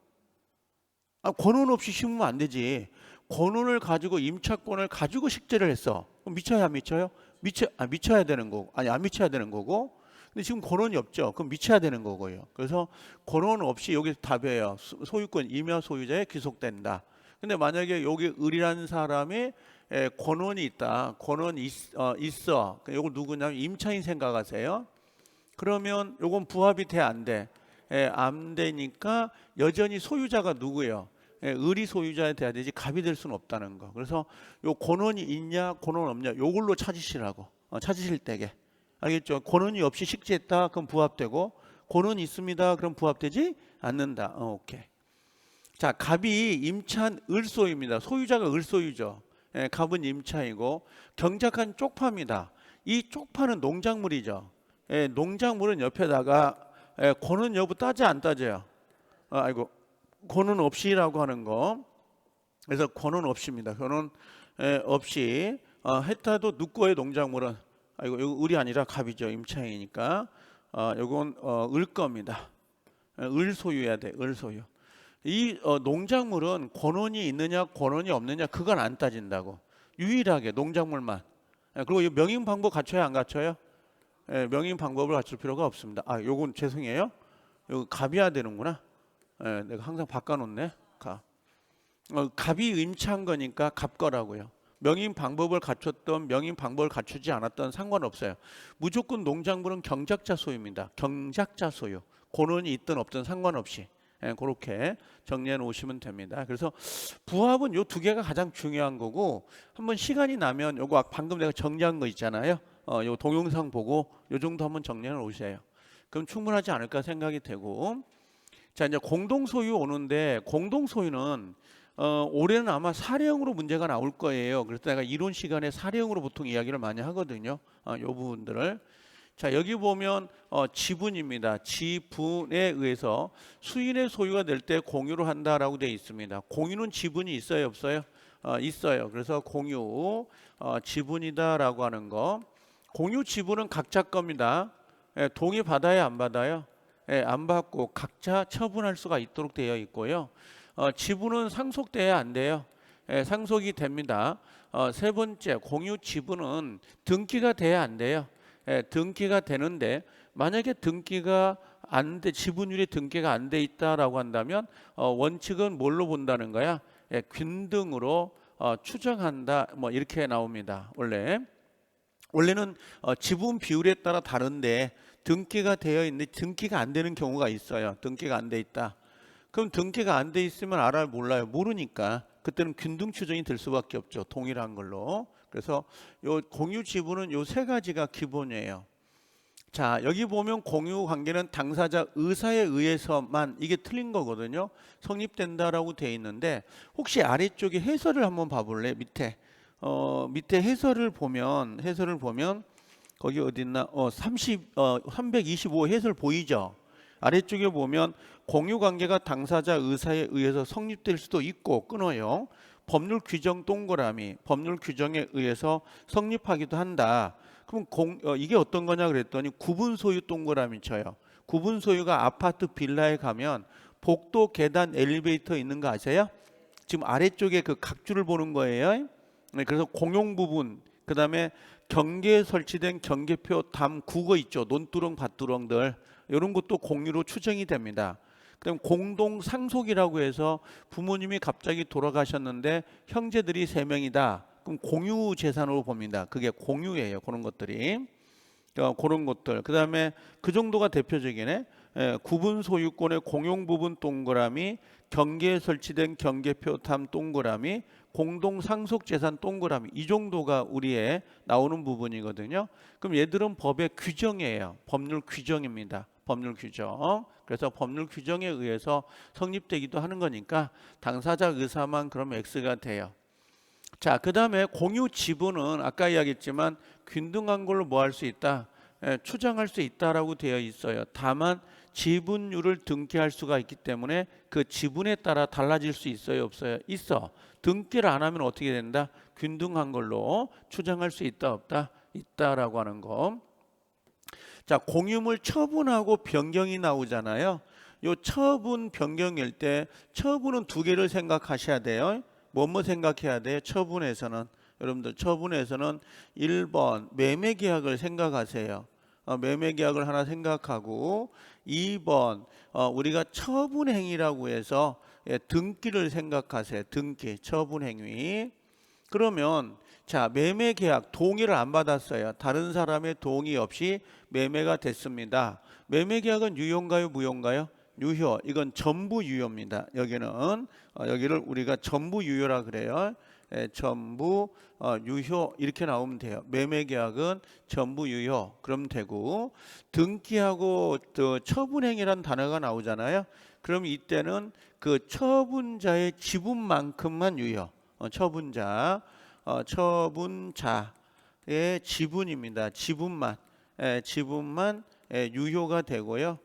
권한 없이 심으면 안 되지. 권한을 가지고 임차권을 가지고 식재를 했어. 그럼 미쳐야 안 미쳐요? 미쳐야 되는 거고. 아니, 안 미쳐야 되는 거고. 근데 지금 권한이 없죠. 그럼 미쳐야 되는 거고요. 그래서 권한 없이 여기 답이에요. 소유권 임야 소유자에 귀속된다. 근데 만약에 여기 을이라는 사람이 권한이 있다. 권한이 있어. 이거 누구냐면 임차인 생각하세요. 그러면 이건 부합이 돼, 안 돼? 안 되니까 여전히 소유자가 누구예요? 을이 소유자에 돼야 되지 갑이 될 수는 없다는 거. 그래서 요 권한이 있냐 권한 없냐 요걸로 찾으시라고. 찾으실 때게. 알겠죠? 권한이 없이 식지했다 그럼 부합되고 권한이 있습니다 그럼 부합되지 않는다. 오케이. 자, 갑이 임차한 을소유입니다. 소유자가 을소유죠. 갑은 임차이고 경작한 쪽파입니다. 이 쪽파는 농작물이죠. 농작물은 옆에다가 권한 여부 따져 안 따져요? 아이고 권한 없이라고 하는 거. 그래서 권한 없이입니다. 권한 없이 했다도 누구의 농작물은 아이고 이거 을이 아니라 갑이죠. 임차인이니까 이건 을 겁니다. 을 소유해야 돼. 을 소유. 이 농작물은 권한이 있느냐 권한이 없느냐 그건 안 따진다고. 유일하게 농작물만. 그리고 이 명인 방법 갖춰야 안 갖춰요? 명인 방법을 갖출 필요가 없습니다. 요건 죄송해요. 이거 갑이야 되는구나. 내가 항상 바꿔놓네. 갑이 임차한 거니까 갑 거라고요. 명인 방법을 갖췄던 명인 방법을 갖추지 않았던 상관없어요. 무조건 농작물은 경작자 소유입니다. 경작자 소유. 권한이 있든 없든 상관없이 그렇게 정리해 놓으시면 됩니다. 그래서 부합은 요 두 개가 가장 중요한 거고 한번 시간이 나면 요거 방금 내가 정리한 거 있잖아요. 요 동영상 보고 요 정도 한번 정리해 놓으세요. 그럼 충분하지 않을까 생각이 되고 자 이제 공동 소유 오는데 공동 소유는 올해는 아마 사례형으로 문제가 나올 거예요. 그래서 내가 이론 시간에 사례형으로 보통 이야기를 많이 하거든요. 요 부분들을 자 여기 보면 지분입니다. 지분에 의해서 수인의 소유가 될 때 공유를 한다라고 되어 있습니다. 공유는 지분이 있어요, 없어요? 있어요. 그래서 공유 지분이다라고 하는 거. 공유 지분은 각자 겁니다. 동의 받아요, 안 받아요? 안 받고 각자 처분할 수가 있도록 되어 있고요. 지분은 상속돼야 안 돼요? 상속이 됩니다. 세 번째, 공유 지분은 등기가 돼야 안 돼요? 등기가 되는데 만약에 등기가 안 돼, 지분율이 등기가 안 돼 있다라고 한다면 원칙은 뭘로 본다는 거야? 균등으로 추정한다 뭐 이렇게 나옵니다. 원래는 지분 비율에 따라 다른데 등기가 되어 있는데 등기가 안 되는 경우가 있어요. 등기가 안 돼 있다. 그럼 등기가 안 돼 있으면 알아요, 몰라요? 모르니까 그때는 균등 추정이 될 수밖에 없죠. 동일한 걸로. 그래서 요 공유 지분은 요 세 가지가 기본이에요. 자, 여기 보면 공유 관계는 당사자 의사에 의해서만, 이게 틀린 거거든요. 성립된다라고 돼 있는데 혹시 아래쪽에 해설을 한번 봐볼래? 밑에 해설을 보면 거기 어디 있나? 325 해설 보이죠? 아래쪽에 보면 공유 관계가 당사자 의사에 의해서 성립될 수도 있고 끊어요. 법률 규정 동그라미, 법률 규정에 의해서 성립하기도 한다. 그럼 이게 어떤 거냐 그랬더니 구분 소유 동그라미 쳐요. 구분 소유가 아파트 빌라에 가면 복도, 계단, 엘리베이터 있는 거 아세요? 지금 아래쪽에 그 각주를 보는 거예요. 네, 그래서 공용 부분, 그 다음에 경계에 설치된 경계표, 담, 국어 있죠. 논두렁, 밭두렁들 이런 것도 공유로 추정이 됩니다. 그다음 공동 상속이라고 해서 부모님이 갑자기 돌아가셨는데 형제들이 3명이다. 그럼 공유 재산으로 봅니다. 그게 공유예요. 그런 것들이. 그런 것들. 그다음에 그 정도가 대표적이네. 구분 소유권의 공용 부분 동그라미, 경계에 설치된 경계표 탐 동그라미, 공동 상속 재산 동그라미. 이 정도가 우리의 나오는 부분이거든요. 그럼 얘들은 법의 규정이에요. 법률 규정입니다. 법률 규정. 그래서 법률 규정에 의해서 성립되기도 하는 거니까 당사자 의사만 그럼 X가 돼요. 자, 그 다음에 공유 지분은 아까 이야기했지만 균등한 걸로 뭐 할 수 있다? 추정할 수 있다라고 되어 있어요. 다만 지분율을 등기할 수가 있기 때문에 그 지분에 따라 달라질 수 있어요, 없어요? 있어. 등기를 안 하면 어떻게 된다? 균등한 걸로 추정할 수 있다, 없다? 있다라고 하는 거. 자, 공유물 처분하고 변경이 나오잖아요. 요 처분 변경일 때 처분은 2개를 생각하셔야 돼요. 뭐뭐 생각해야 돼요? 처분에서는 여러분들 처분에서는 1번 매매 계약을 생각하세요. 매매 계약을 하나 생각하고 2번 우리가 처분 행위라고 해서 등기를 생각하세요. 등기, 처분 행위. 그러면 자, 매매 계약 동의를 안 받았어요. 다른 사람의 동의 없이 매매가 됐습니다. 매매 계약은 유효인가요, 무효인가요? 유효. 이건 전부 유효입니다. 여기를 우리가 전부 유효라 그래요. 전부 유효 이렇게 나오면 돼요. 매매 계약은 전부 유효. 그럼 되고 등기하고 또 처분행위란 단어가 나오잖아요. 그럼 이때는 그 처분자의 지분만큼만 유효. 처분자의 지분입니다. 지분만 유효가 되고요.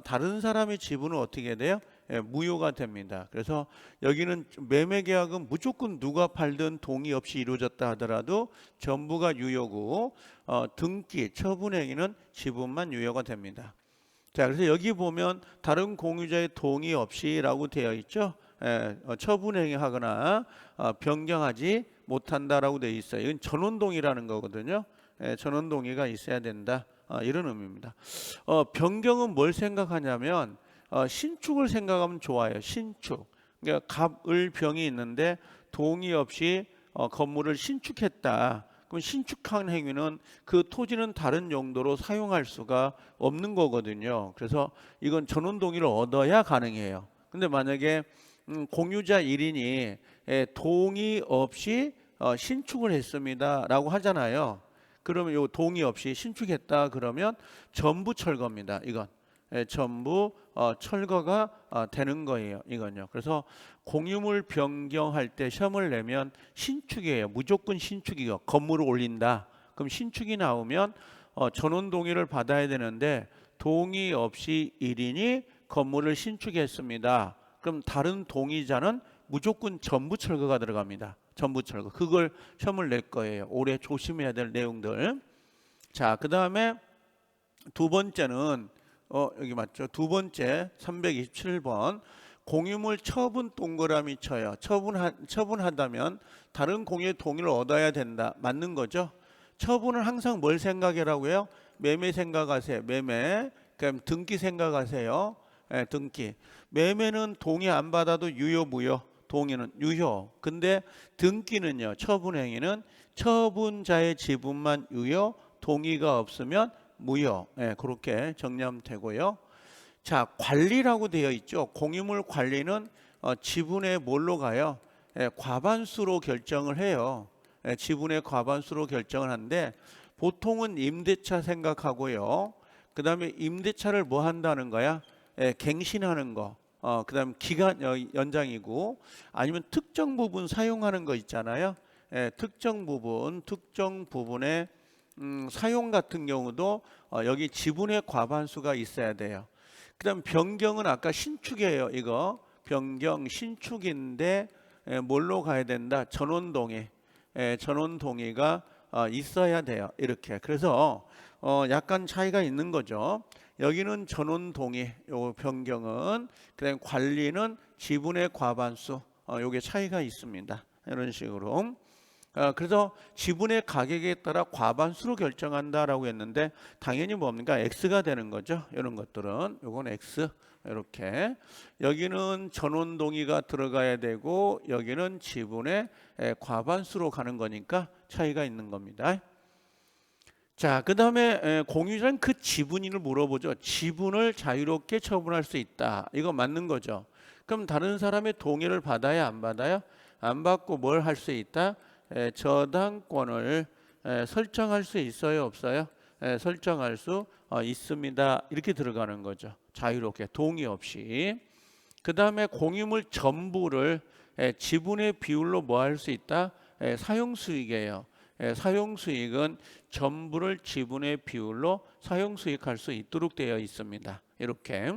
다른 사람의 지분은 어떻게 돼요? 무효가 됩니다. 그래서 여기는 매매 계약은 무조건 누가 팔든 동의 없이 이루어졌다 하더라도 전부가 유효고 등기, 처분 행위는 지분만 유효가 됩니다. 자, 그래서 여기 보면 다른 공유자의 동의 없이라고 되어 있죠. 처분 행위하거나 변경하지 못한다라고 되어 있어요. 이건 전원동의라는 거거든요. 전원동의가 있어야 된다. 이런 의미입니다. 변경은 뭘 생각하냐면 신축을 생각하면 좋아요. 신축. 그러니까 갑을병이 있는데 동의 없이 건물을 신축했다. 그럼 신축한 행위는 그 토지는 다른 용도로 사용할 수가 없는 거거든요. 그래서 이건 전원 동의를 얻어야 가능해요. 근데 만약에 공유자 1인이 동의 없이 신축을 했습니다라고 하잖아요. 그러면 요 동의 없이 신축했다 그러면 전부 철거입니다. 이건 전부 철거가 되는 거예요. 이건요. 그래서 공유물 변경할 때 시험을 내면 신축이에요. 무조건 신축이요. 건물을 올린다. 그럼 신축이 나오면 전원 동의를 받아야 되는데 동의 없이 1인이 건물을 신축했습니다. 그럼 다른 동의자는 무조건 전부 철거가 들어갑니다. 전부 철거. 그걸 시험을 낼 거예요. 올해 조심해야 될 내용들. 자, 그 다음에 두 번째는 여기 맞죠? 두 번째 327번 공유물 처분 동그라미 쳐요. 처분하다면 다른 공유의 동의를 얻어야 된다. 맞는 거죠? 처분은 항상 뭘 생각하라고요? 매매 생각하세요. 매매. 그럼 등기 생각하세요. 등기. 매매는 동의 안 받아도 유효 무효? 동의는 유효. 근데 등기는요, 처분행위는 처분자의 지분만 유효, 동의가 없으면 무효. 예, 그렇게 정리하면 되고요. 자, 관리라고 되어 있죠. 공유물 관리는 지분의 뭘로 가요? 예, 과반수로 결정을 해요. 예, 지분의 과반수로 결정을 하는데 보통은 임대차 생각하고요. 그 다음에 임대차를 뭐 한다는 거야? 예, 갱신하는 거. 그 다음 기간 연장이고, 아니면 특정 부분 사용하는 거 있잖아요. 예, 특정 부분의 사용 같은 경우도 여기 지분의 과반수가 있어야 돼요. 그 다음 변경은 아까 신축이에요. 이거 변경 신축인데 뭘로 가야 된다? 전원동의 전원동의가 있어야 돼요. 이렇게. 그래서 약간 차이가 있는 거죠. 여기는 전원동의 요 변경은, 그다음 관리는 지분의 과반수, 요게 차이가 있습니다. 이런 식으로. 그래서 지분의 가격에 따라 과반수로 결정한다라고 했는데 당연히 뭡니까? X가 되는 거죠. 이런 것들은 요건 X. 이렇게 여기는 전원 동의가 들어가야 되고 여기는 지분의 과반수로 가는 거니까 차이가 있는 겁니다. 자, 그 다음에 공유자는 그 지분인을 물어보죠. 지분을 자유롭게 처분할 수 있다. 이거 맞는 거죠. 그럼 다른 사람의 동의를 받아야 안 받아요? 안 받고 뭘 할 수 있다? 저당권을 설정할 수 있어요, 없어요? 설정할 수 있습니다. 이렇게 들어가는 거죠. 자유롭게 동의 없이. 그 다음에 공유물 전부를 지분의 비율로 뭐 할 수 있다? 사용수익이에요. 사용수익은 전부를 지분의 비율로 사용수익할 수 있도록 되어 있습니다. 이렇게.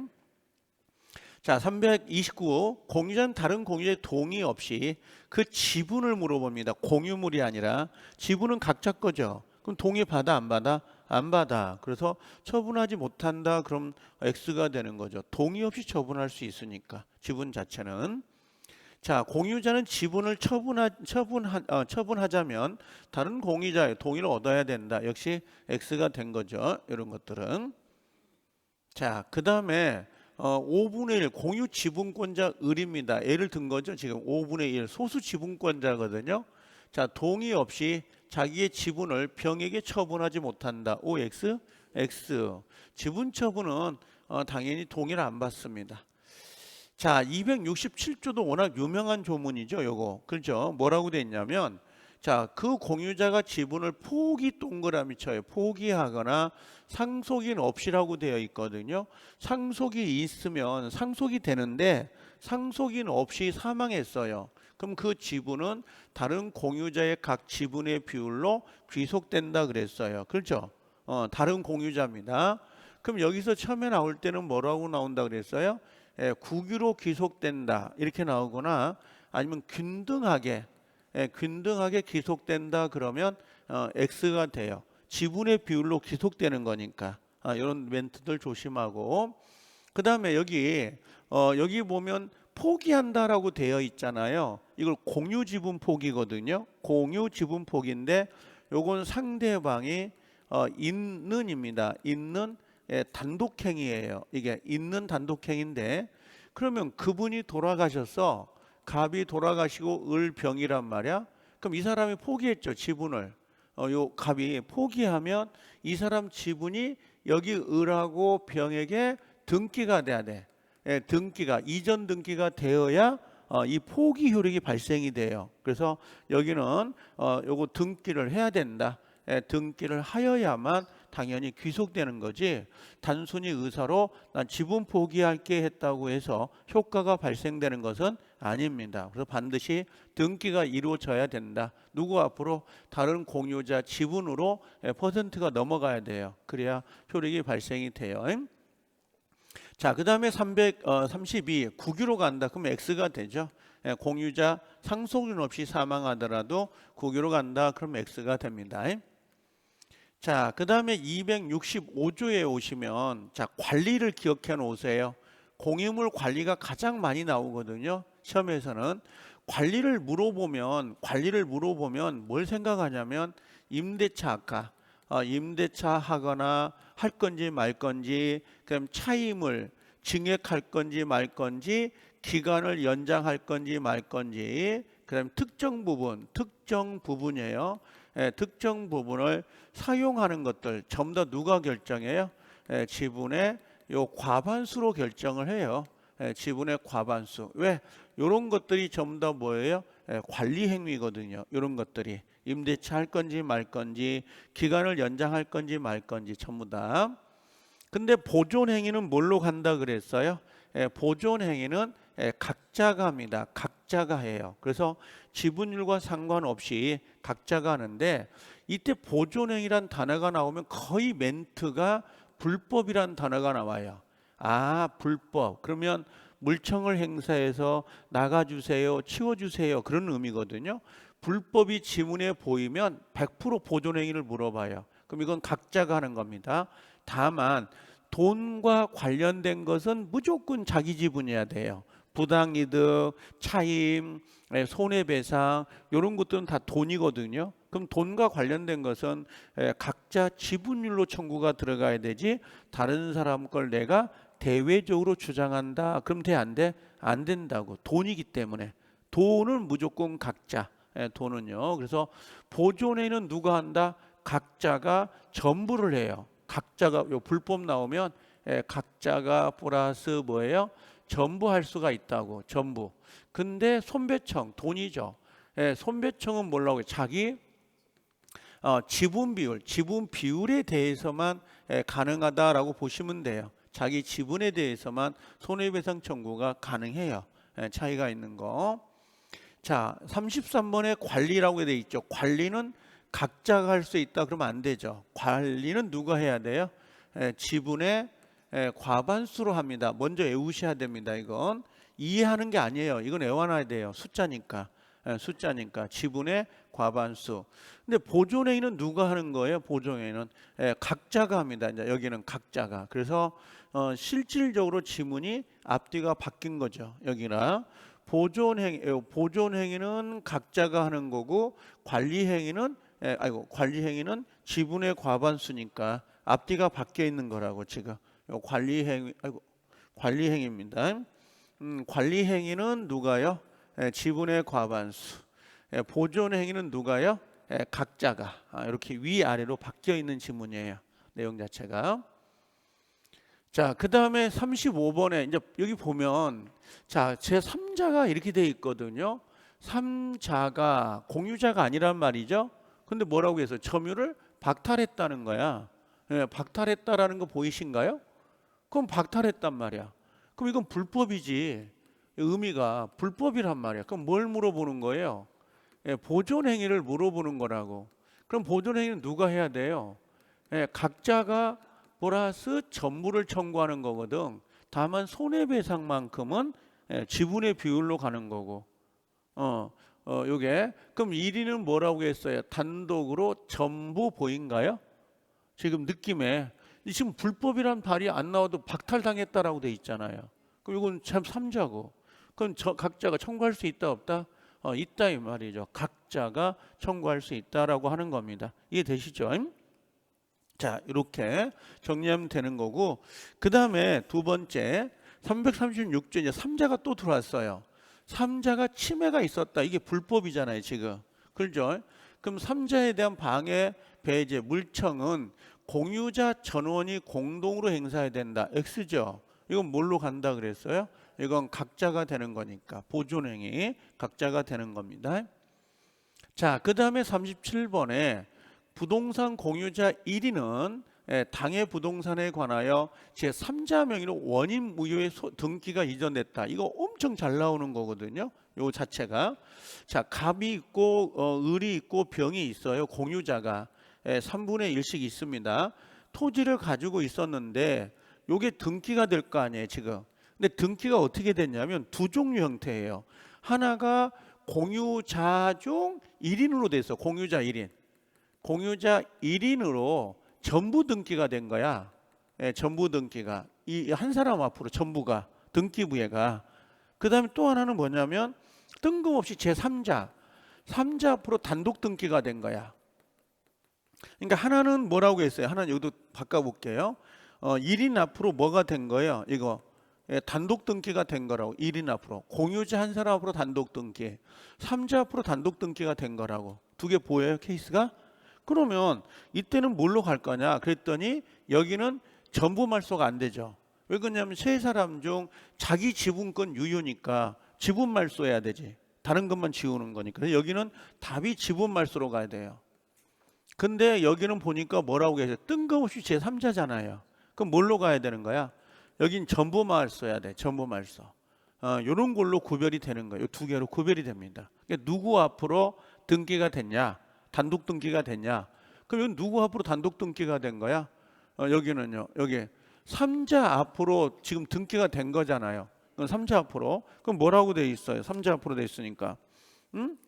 자, 329. 공유자는 다른 공유자의 동의 없이 그 지분을 물어봅니다. 공유물이 아니라. 지분은 각자 거죠. 그럼 동의 받아 안 받아? 안 받아. 그래서 처분하지 못한다. 그럼 X가 되는 거죠. 동의 없이 처분할 수 있으니까 지분 자체는. 자, 공유자는 지분을 처분하자면 다른 공유자의 동의를 얻어야 된다. 역시 X가 된 거죠. 이런 것들은. 자, 그 다음에 5분의 1 공유 지분권자 을입니다. L을 든 거죠. 지금 5분의 1 소수 지분권자거든요. 자, 동의 없이 자기의 지분을 병에게 처분하지 못한다. OX, X. 지분 처분은 당연히 동의를 안 받습니다. 자, 267조도 워낙 유명한 조문이죠. 요거. 그렇죠? 뭐라고 돼 있냐면, 자, 그 공유자가 지분을 포기 동그라미 쳐요. 포기하거나 상속인 없이라고 되어 있거든요. 상속이 있으면 상속이 되는데 상속인 없이 사망했어요. 그럼 그 지분은 다른 공유자의 각 지분의 비율로 귀속된다 그랬어요. 그렇죠? 다른 공유자입니다. 그럼 여기서 처음에 나올 때는 뭐라고 나온다 그랬어요? 국유로 귀속된다 이렇게 나오거나 아니면 균등하게 귀속된다 그러면 X가 돼요. 지분의 비율로 귀속되는 거니까 이런 멘트들 조심하고. 그 다음에 여기 보면 포기한다라고 되어 있잖아요. 이걸 공유 지분 포기거든요. 공유 지분 포기인데 요건 상대방이 있는입니다. 있는 단독행위예요. 이게 있는 단독행위인데 그러면 그분이 돌아가셔서 갑이 돌아가시고 을 병이란 말이야. 그럼 이 사람이 포기했죠. 지분을. 요 갑이 포기하면 이 사람 지분이 여기 을하고 병에게 등기가 돼야 돼. 등기가 이전 등기가 되어야 이 포기 효력이 발생이 돼요. 그래서 여기는 요거 등기를 해야 된다. 등기를 하여야만 당연히 귀속되는 거지 단순히 의사로 난 지분 포기할게 했다고 해서 효과가 발생되는 것은 아닙니다. 그래서 반드시 등기가 이루어져야 된다. 누구 앞으로? 다른 공유자 지분으로 퍼센트가 넘어가야 돼요. 그래야 효력이 발생이 돼요. 자, 그 다음에 332 국유로 간다. 그럼 X가 되죠. 공유자 상속인 없이 사망하더라도 국유로 간다. 그럼 X가 됩니다. 자, 그 다음에 265조에 오시면 자, 관리를 기억해 놓으세요. 공유물 관리가 가장 많이 나오거든요. 시험에서는 관리를 물어보면 뭘 생각하냐면 임대차 아까 임대차 하거나 할 건지 말 건지, 그럼 차임을 증액할 건지 말 건지, 기간을 연장할 건지 말 건지, 그다음에 특정 부분이에요. 특정 부분을 사용하는 것들 전부 다 누가 결정해요? 지분의 요 과반수로 결정을 해요. 지분의 과반수. 왜? 이런 것들이 전부 다 뭐예요? 관리 행위거든요. 이런 것들이 임대차 할 건지 말 건지, 기간을 연장할 건지 말 건지 전부 다. 근데 보존 행위는 뭘로 간다 그랬어요? 보존 행위는 각자가 합니다. 각자가 해요. 그래서 지분율과 상관없이 각자가 하는데, 이때 보존 행위란 단어가 나오면 거의 멘트가 불법이란 단어가 나와요. 아, 불법. 그러면 물청을 행사해서 나가주세요, 치워주세요, 그런 의미거든요. 불법이 지문에 보이면 100% 보존 행위를 물어봐요. 그럼 이건 각자가 하는 겁니다. 다만 돈과 관련된 것은 무조건 자기 지분이어야 돼요. 부당이득, 차임, 손해배상 이런 것들은 다 돈이거든요. 그럼 돈과 관련된 것은 각자 지분율로 청구가 들어가야 되지, 다른 사람 걸 내가 대외적으로 주장한다 그럼 돼 안 돼? 안 된다고. 돈이기 때문에. 돈은 무조건 각자. 돈은요. 그래서 보존회는 누가 한다? 각자가 전부를 해요. 각자가 요 불법 나오면 각자가 플러스 뭐예요? 전부 할 수가 있다고. 전부. 근데 손배청 돈이죠. 손배청은 뭐라고 해요? 자기 지분 비율에 대해서만 가능하다라고 보시면 돼요. 자기 지분에 대해서만 손해배상 청구가 가능해요. 차이가 있는 거. 자, 33번에 관리라고 되어 있죠. 관리는 각자가 할 수 있다 그러면 안 되죠. 관리는 누가 해야 돼요? 지분의 과반수로 합니다. 먼저 외우셔야 됩니다. 이건 이해하는 게 아니에요. 이건 외워놔야 돼요. 숫자니까. 숫자니까 지분의 과반수. 근데 보존행위는 누가 하는 거예요? 보존행위는 각자가 합니다. 이제 여기는 각자가. 그래서 실질적으로 지문이 앞뒤가 바뀐 거죠. 여기나 보존행위는 각자가 하는 거고, 관리행위는 지분의 과반수니까 앞뒤가 바뀌어 있는 거라고. 지금 관리행위입니다. 관리행위는 누가요? 지분의 과반수. 보존행위는 누가요? 각자가. 이렇게 위아래로 바뀌어 있는 지문이에요. 내용 자체가. 자, 그 다음에 35번에 이제 여기 보면, 자, 제3자가 이렇게 돼 있거든요. 3자가 공유자가 아니란 말이죠. 근데 뭐라고 해서 점유를 박탈했다는 거야. 박탈했다라는 거 보이신가요? 그럼 박탈했단 말이야. 그럼 이건 불법이지. 의미가 불법이란 말이야. 그럼 뭘 물어보는 거예요? 보존 행위를 물어보는 거라고. 그럼 보존 행위는 누가 해야 돼요? 각자가 플러스 전부를 청구하는 거거든. 다만 손해배상만큼은 지분의 비율로 가는 거고. 요게 그럼 1위는 뭐라고 했어요? 단독으로 전부 보인가요? 지금 느낌에 지금 불법이란 발이 안 나와도 박탈당했다라고 돼 있잖아요. 그럼 이건 참 3자고. 그럼 각자가 청구할 수 있다 없다? 있다 이 말이죠. 각자가 청구할 수 있다라고 하는 겁니다. 이해되시죠? 자, 이렇게 정리하면 되는 거고, 그 다음에 두 번째 336조 이제 3자가 또 들어왔어요. 3자가 침해가 있었다. 이게 불법이잖아요 지금. 그렇죠? 그럼 3자에 대한 방해, 배제, 물청은 공유자 전원이 공동으로 행사해야 된다. X죠. 이건 뭘로 간다 그랬어요? 이건 각자가 되는 거니까 보존행위 각자가 되는 겁니다. 자, 그 다음에 37번에 부동산 공유자 1위는 당해 부동산에 관하여 제3자 명의로 원인 무효의 등기가 이전됐다. 이거 엄청 잘 나오는 거거든요. 요 자체가. 자, 갑이 있고 을이 있고 병이 있어요. 공유자가 3분의 1씩 있습니다. 토지를 가지고 있었는데 요게 등기가 될 거 아니에요 지금. 근데 등기가 어떻게 됐냐면 두 종류 형태예요. 하나가 공유자 중 1인으로 돼 있어. 공유자 1인. 공유자 1인으로 전부 등기가 된 거야. 전부 등기가. 이 한 사람 앞으로 전부가 등기부회가. 그 다음에 또 하나는 뭐냐면 뜬금없이 제3자. 3자 앞으로 단독 등기가 된 거야. 그러니까 하나는 뭐라고 했어요? 하나는 여기도 바꿔볼게요. 1인 앞으로 뭐가 된 거예요? 이거 단독 등기가 된 거라고. 1인 앞으로, 공유자 한 사람 앞으로 단독 등기, 3자 앞으로 단독 등기가 된 거라고. 두 개 보여요, 케이스가? 그러면 이때는 뭘로 갈 거냐 그랬더니 여기는 전부 말소가 안 되죠. 왜 그러냐면 세 사람 중 자기 지분권 유효니까 지분 말소해야 되지. 다른 것만 지우는 거니까. 그래서 여기는 답이 지분 말소로 가야 돼요. 근데 여기는 보니까 뭐라고 계세요? 뜬금없이 제3자잖아요. 그럼 뭘로 가야 되는 거야? 여긴 전부 말소해야 돼. 전부 말소. 이런 걸로 구별이 되는 거예요. 두 개로 구별이 됩니다. 그러니까 누구 앞으로 등기가 됐냐? 단독 등기가 됐냐? 그럼 여기 누구 앞으로 단독 등기가 된 거야? 여기는요. 여기 3자 앞으로 지금 등기가 된 거잖아요. 그럼 3자 앞으로. 그럼 뭐라고 돼 있어요? 3자 앞으로 돼 있으니까. 응?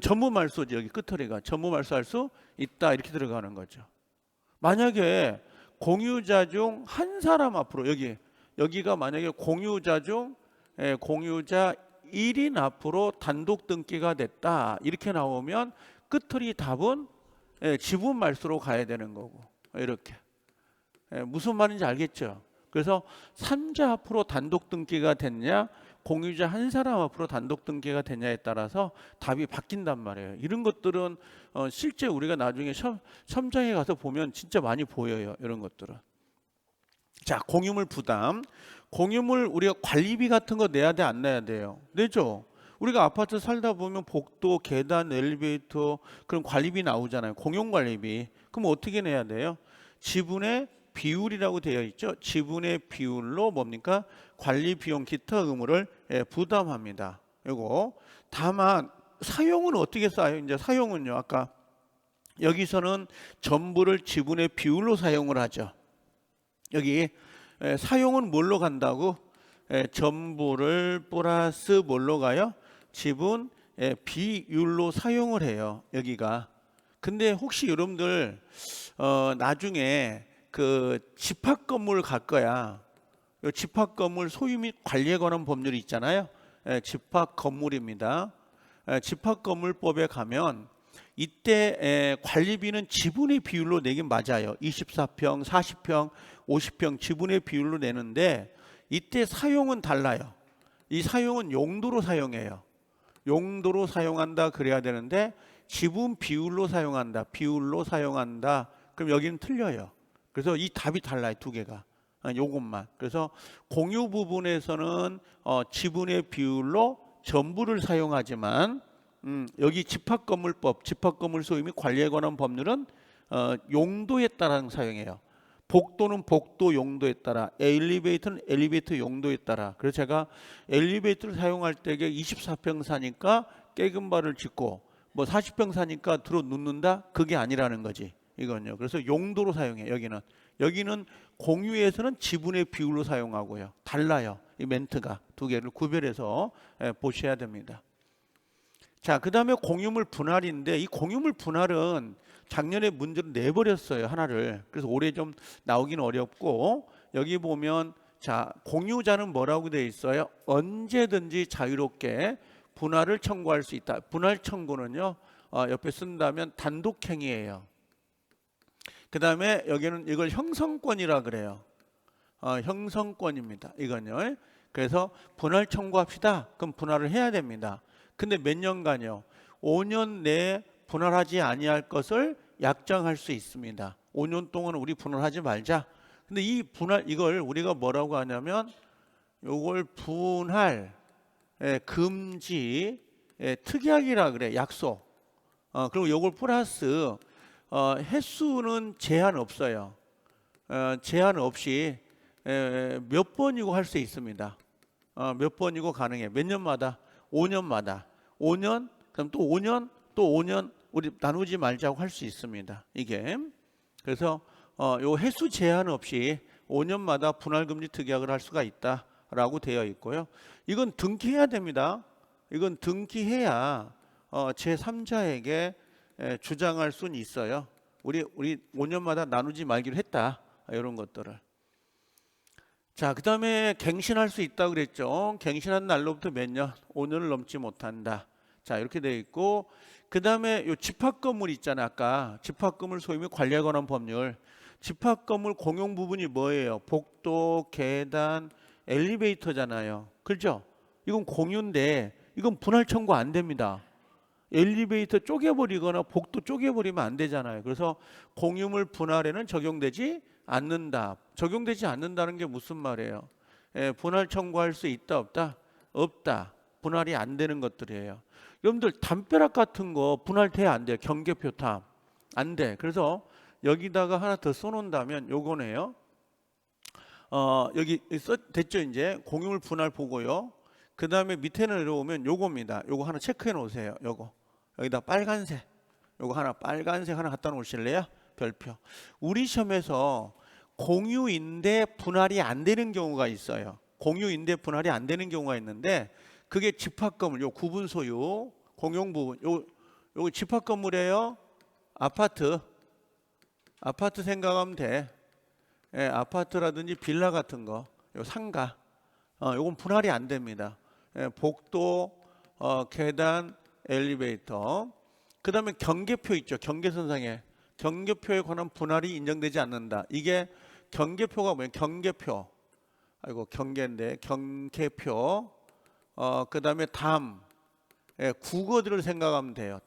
전부 말소지. 여기 끝허리가 전부 말소할 수 있다 이렇게 들어가는 거죠. 만약에 공유자 중 한 사람 앞으로 여기가 만약에 공유자 중 공유자 1인 앞으로 단독 등기가 됐다 이렇게 나오면 끝허리 답은 지분 말소로 가야 되는 거고. 이렇게 무슨 말인지 알겠죠? 그래서 3자 앞으로 단독 등기가 됐냐 공유자 한 사람 앞으로 단독 등기가 됐냐에 따라서 답이 바뀐단 말이에요. 이런 것들은 실제 우리가 나중에 시험장에 가서 보면 진짜 많이 보여요. 이런 것들은. 자, 공유물 부담. 공유물 우리가 관리비 같은 거 내야 돼, 안 내야 돼요? 내죠. 우리가 아파트 살다 보면 복도, 계단, 엘리베이터 그런 관리비 나오잖아요. 공용 관리비. 그럼 어떻게 내야 돼요? 지분의 비율이라고 되어 있죠. 지분의 비율로 뭡니까? 관리 비용 기타 의무를 부담합니다. 이거 다만 사용은 어떻게 써요? 이제 사용은요. 아까 여기서는 전부를 지분의 비율로 사용을 하죠. 여기 사용은 뭘로 간다고? 전부를 플러스 뭘로 가요? 지분 비율로 사용을 해요. 여기가. 근데 혹시 여러분들 나중에 그 집합 건물 갈 거야. 집합 건물 소유 및 관리에 관한 법률이 있잖아요. 집합 건물입니다. 집합 건물법에 가면 이때 관리비는 지분의 비율로 내긴 맞아요. 24평, 40평, 50평 지분의 비율로 내는데 이때 사용은 달라요. 이 사용은 용도로 사용해요. 용도로 사용한다 그래야 되는데 지분 비율로 사용한다. 비율로 사용한다. 그럼 여기는 틀려요. 그래서 이 답이 달라요. 두 개가. 요것만. 그래서 공유 부분에서는 지분의 비율로 전부를 사용하지만 여기 집합건물법, 집합건물 소유 및 관리에 관한 법률은 용도에 따라 사용해요. 복도는 복도 용도에 따라, 엘리베이터는 엘리베이터 용도에 따라. 그래서 제가 엘리베이터를 사용할 때 24평 사니까 깨금발을 짓고 뭐 40평 사니까 들어 눕는다? 그게 아니라는 거지. 이건요. 그래서 용도로 사용해. 여기는 공유에서는 지분의 비율로 사용하고요. 달라요. 이 멘트가 두 개를 구별해서 보셔야 됩니다. 자, 그 다음에 공유물 분할인데 이 공유물 분할은 작년에 문제를 내버렸어요. 하나를. 그래서 올해 좀 나오기는 어렵고 여기 보면 자, 공유자는 뭐라고 되어 있어요? 언제든지 자유롭게 분할을 청구할 수 있다. 분할 청구는요. 옆에 쓴다면 단독행위예요. 그 다음에 여기는 이걸 형성권이라 그래요. 형성권입니다. 이건요. 그래서 분할 청구합시다. 그럼 분할을 해야 됩니다. 근데 몇 년간요? 5년 내에 분할하지 아니할 것을 약정할 수 있습니다. 5년 동안 우리 분할하지 말자. 근데 이 분할 이걸 우리가 뭐라고 하냐면 이걸 분할 금지 특약이라 그래. 약속. 그리고 이걸 플러스 횟수는 제한 없어요. 제한 없이 몇 번이고 할 수 있습니다. 몇 번이고 가능해. 몇 년마다? 5년마다. 5년, 그럼 또 5년, 또 5년 우리 나누지 말자고 할 수 있습니다. 이게. 그래서 요 횟수 제한 없이 5년마다 분할금지 특약을 할 수가 있다라고 되어 있고요. 이건 등기해야 됩니다. 이건 등기해야 제3자에게 주장할 수는 있어요. 우리 5년마다 나누지 말기로 했다. 이런 것들을. 자, 그 다음에 갱신할 수 있다고 그랬죠. 갱신한 날로부터 몇 년? 5년을 넘지 못한다. 자, 이렇게 되어 있고 그 다음에 요 집합건물 있잖아요. 아까 집합건물 소유 및 관리에 관한 법률. 집합건물 공용 부분이 뭐예요? 복도, 계단, 엘리베이터잖아요. 그렇죠? 이건 공유인데 이건 분할 청구 안 됩니다. 엘리베이터 쪼개버리거나 복도 쪼개버리면 안 되잖아요. 그래서 공유물 분할에는 적용되지 않는다. 적용되지 않는다는 게 무슨 말이에요? 분할 청구할 수 있다 없다? 없다. 분할이 안 되는 것들이에요. 여러분들 담벼락 같은 거 분할 돼야 안 돼요. 경계표탑 안 돼. 그래서 여기다가 하나 더 써놓는다면 요거네요. 여기 됐죠? 이제 공유물 분할 보고요. 그 다음에 밑에 내려오면 요겁니다. 요거 하나 체크해 놓으세요. 요거 여기다 빨간색, 요거 하나 빨간색 하나 갖다 놓으실래요? 별표. 우리 시험에서 공유인데 분할이 안 되는 경우가 있어요. 공유인데 분할이 안 되는 경우가 있는데 그게 집합건물, 요 구분 소유, 공용 부분, 요거 집합 건물이에요. 아파트 생각하면 돼. 아파트라든지 빌라 같은 거, 요 상가, 요건 분할이 안 됩니다. 복도, 계단, 엘리베이터. 그 다음에 경계표 있죠. 경계선상에 경계표에 관한 분할이 인정되지 않는다. 이게 경계표가 뭐예요? 경계표. 아이고 경계인데 경계표. 그 다음에 국어들을 생각하면 돼요.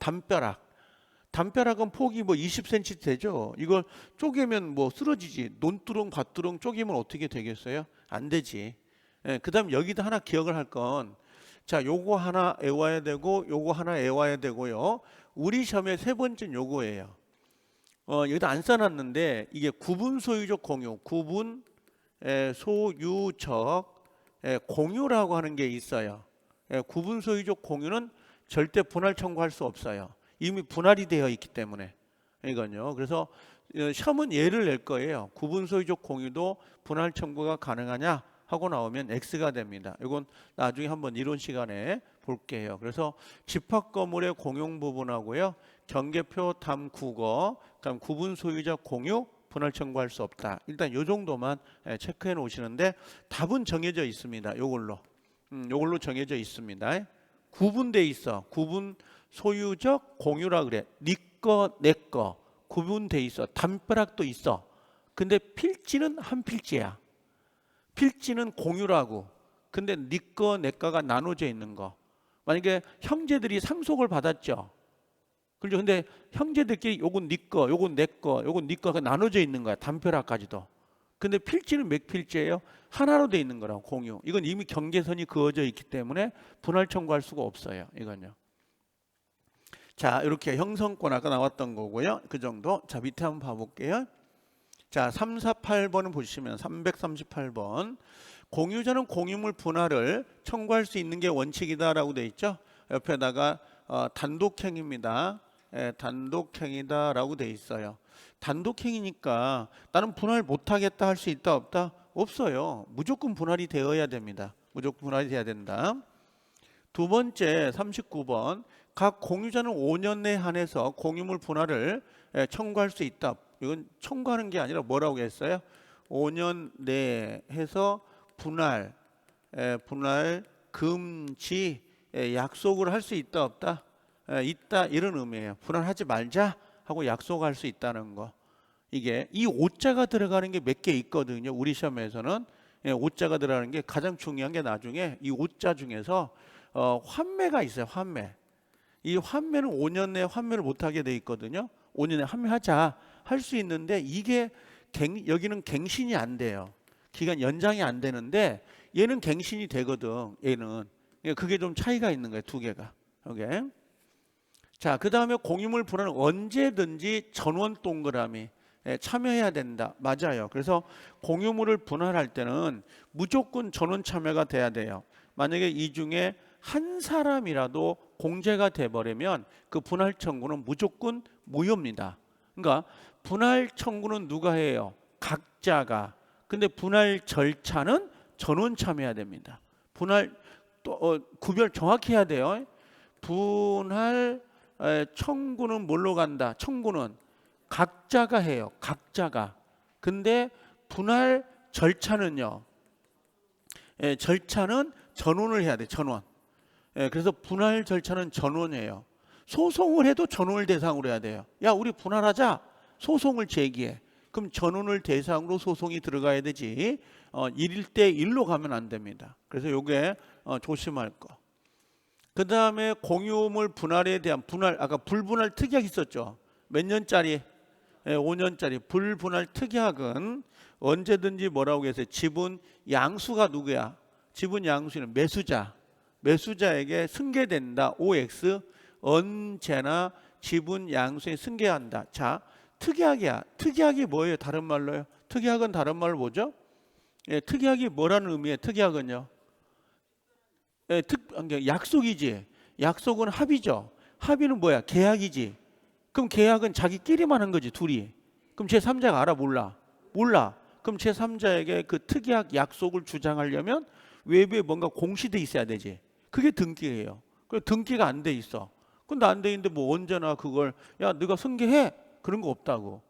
담벼락은 폭이 뭐 20cm 되죠. 이걸 쪼개면 뭐 쓰러지지. 논두렁 밭두렁 쪼개면 어떻게 되겠어요? 안 되지. 그 다음 여기다 하나 기억을 할 건, 자 요거 하나 외워야 되고 요거 하나 외워야 되고요. 우리 시험의 세 번째는 요거예요. 여기다 안 써놨는데 이게 구분 소유적 공유, 구분 소유적 공유라고 하는 게 있어요. 구분 소유적 공유는 절대 분할 청구할 수 없어요. 이미 분할이 되어 있기 때문에 이건요. 그래서 시험은 예를 낼 거예요. 구분 소유적 공유도 분할 청구가 가능하냐 하고 나오면 X가 됩니다. 이건 나중에 한번 이론 시간에 볼게요. 그래서 집합 건물의 공용 부분하고요, 경계표 국어, 그다음 구분 소유적 공유 분할 청구할 수 없다. 일단 요 정도만 체크해 놓으시는데 답은 정해져 있습니다. 요걸로 정해져 있습니다. 구분돼 있어. 구분 소유적 공유라 그래. 네 거, 내 거 구분돼 있어. 담벼락도 있어. 근데 필지는 한 필지야. 필지는 공유라고. 근데 네 거, 내 거가 나눠져 있는 거. 만약에 형제들이 상속을 받았죠. 그렇죠. 근데 형제들끼리 요건 네 거, 요건 내 거, 요건 네 거가 나눠져 있는 거야. 담벼락까지도. 근데 필지는 몇 필지예요? 하나로 돼 있는 거라고. 공유. 이건 이미 경계선이 그어져 있기 때문에 분할 청구할 수가 없어요. 이건요. 자, 이렇게 형성권 아까 나왔던 거고요. 그 정도. 자, 밑에 한번 봐볼게요. 자, 348번을 보시면 338번. 공유자는 공유물 분할을 청구할 수 있는 게 원칙이다라고 돼 있죠. 옆에다가 단독행위입니다. 단독행위다라고 돼 있어요. 단독행위니까 나는 분할 못하겠다 할 수 있다 없다? 없어요. 무조건 분할이 되어야 됩니다. 무조건 분할이 돼야 된다. 두 번째 39번. 각 공유자는 5년 내에 한해서 공유물 분할을 청구할 수 있다. 이건 청구하는 게 아니라 뭐라고 했어요? 5년 내에 해서 분할 금지 약속을 할 수 있다 없다? 있다, 이런 의미예요. 분할하지 말자 하고 약속할 수 있다는 거. 이게 이 5자가 들어가는 게 몇 개 있거든요. 우리 시험에서는 5자가 들어가는 게 가장 중요한 게, 나중에 이 5자 중에서 환매가 있어요. 환매. 이 환매는 5년 내에 환매를 못하게 돼 있거든요. 5년에 환매하자 할 수 있는데 이게 여기는 갱신이 안 돼요. 기간 연장이 안 되는데 얘는 갱신이 되거든. 얘는. 그게 좀 차이가 있는 거예요. 두 개가. 오케이. 자, 그 다음에 공유물 분할은 언제든지 전원 동그라미 참여해야 된다. 맞아요. 그래서 공유물을 분할할 때는 무조건 전원 참여가 돼야 돼요. 만약에 이 중에 한 사람이라도 공제가 돼버리면 그 분할 청구는 무조건 무효입니다. 그러니까 분할 청구는 누가 해요? 각자가. 근데 분할 절차는 전원 참여해야 됩니다. 분할 또 구별 정확히 해야 돼요. 분할 청구는 뭘로 간다? 청구는 각자가 해요. 각자가. 근데 분할 절차는요. 절차는 전원을 해야 돼. 전원. 그래서 분할 절차는 전원이에요. 소송을 해도 전원을 대상으로 해야 돼요. 야, 우리 분할하자. 소송을 제기해. 그럼 전원을 대상으로 소송이 들어가야 되지 1대 1로 가면 안 됩니다. 그래서 요게 조심할 거. 그 다음에 공유물 분할에 대한 분할, 아까 불분할 특약이 있었죠. 몇 년짜리? 5년짜리 불분할 특약은 언제든지 뭐라고 했어요? 지분 양수가 누구야? 지분 양수는 매수자에게 승계된다. OX 언제나 지분 양수에 승계한다. 자, 특약이야. 특약이 뭐예요? 다른 말로요? 특약은 다른 말로 뭐죠? 특약이 뭐라는 의미예요? 특약은요? 약속이지. 약속은 합의죠. 합의는 뭐야? 계약이지. 그럼 계약은 자기끼리만 한 거지, 둘이. 그럼 제3자가 알아? 몰라? 그럼 제3자에게 그 특약 약속을 주장하려면 외부에 뭔가 공시돼 있어야 되지. 그게 등기예요. 그 등기가 안 돼 있어. 근데 안 돼 있는데 뭐 언제나 그걸 야 네가 승계해? 그런 거 없다고.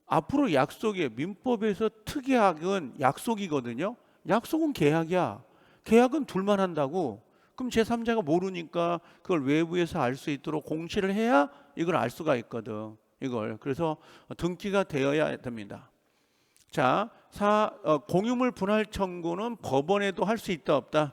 앞으로 약속에 민법에서 특약은 약속이거든요. 약속은 계약이야. 계약은 둘만 한다고. 그럼 제3자가 모르니까 그걸 외부에서 알 수 있도록 공시를 해야 이걸 알 수가 있거든. 이걸. 그래서 등기가 되어야 됩니다. 자, 공유물 분할 청구는 법원에도 할 수 있다 없다?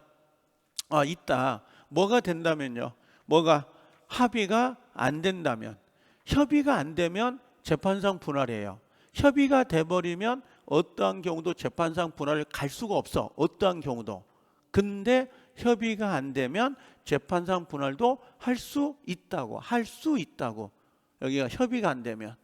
있다. 뭐가 된다면요? 뭐가 합의가 안 된다면, 협의가 안 되면 재판상 분할이에요. 협의가 돼버리면 어떠한 경우도 재판상 분할을 갈 수가 없어. 어떠한 경우도. 근데 협의가 안 되면 재판상 분할도 할 수 있다고. 여기가 협의가 안 되면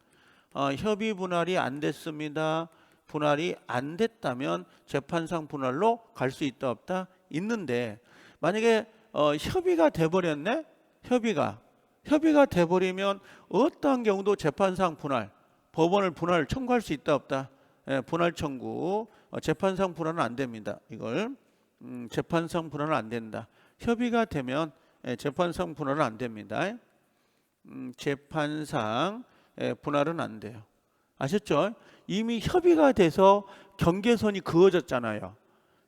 협의 분할이 안 됐습니다. 분할이 안 됐다면 재판상 분할로 갈 수 있다 없다? 있는데 만약에 협의가 돼버렸네? 협의가 돼버리면 어떠한 경우도 재판상 분할, 법원을 분할 청구할 수 있다 없다? 분할 청구, 재판상 분할은 안 됩니다. 이걸 재판상 분할은 안 된다. 협의가 되면 재판상 분할은 안 됩니다. 재판상 분할은 안 돼요. 아셨죠? 이미 협의가 돼서 경계선이 그어졌잖아요.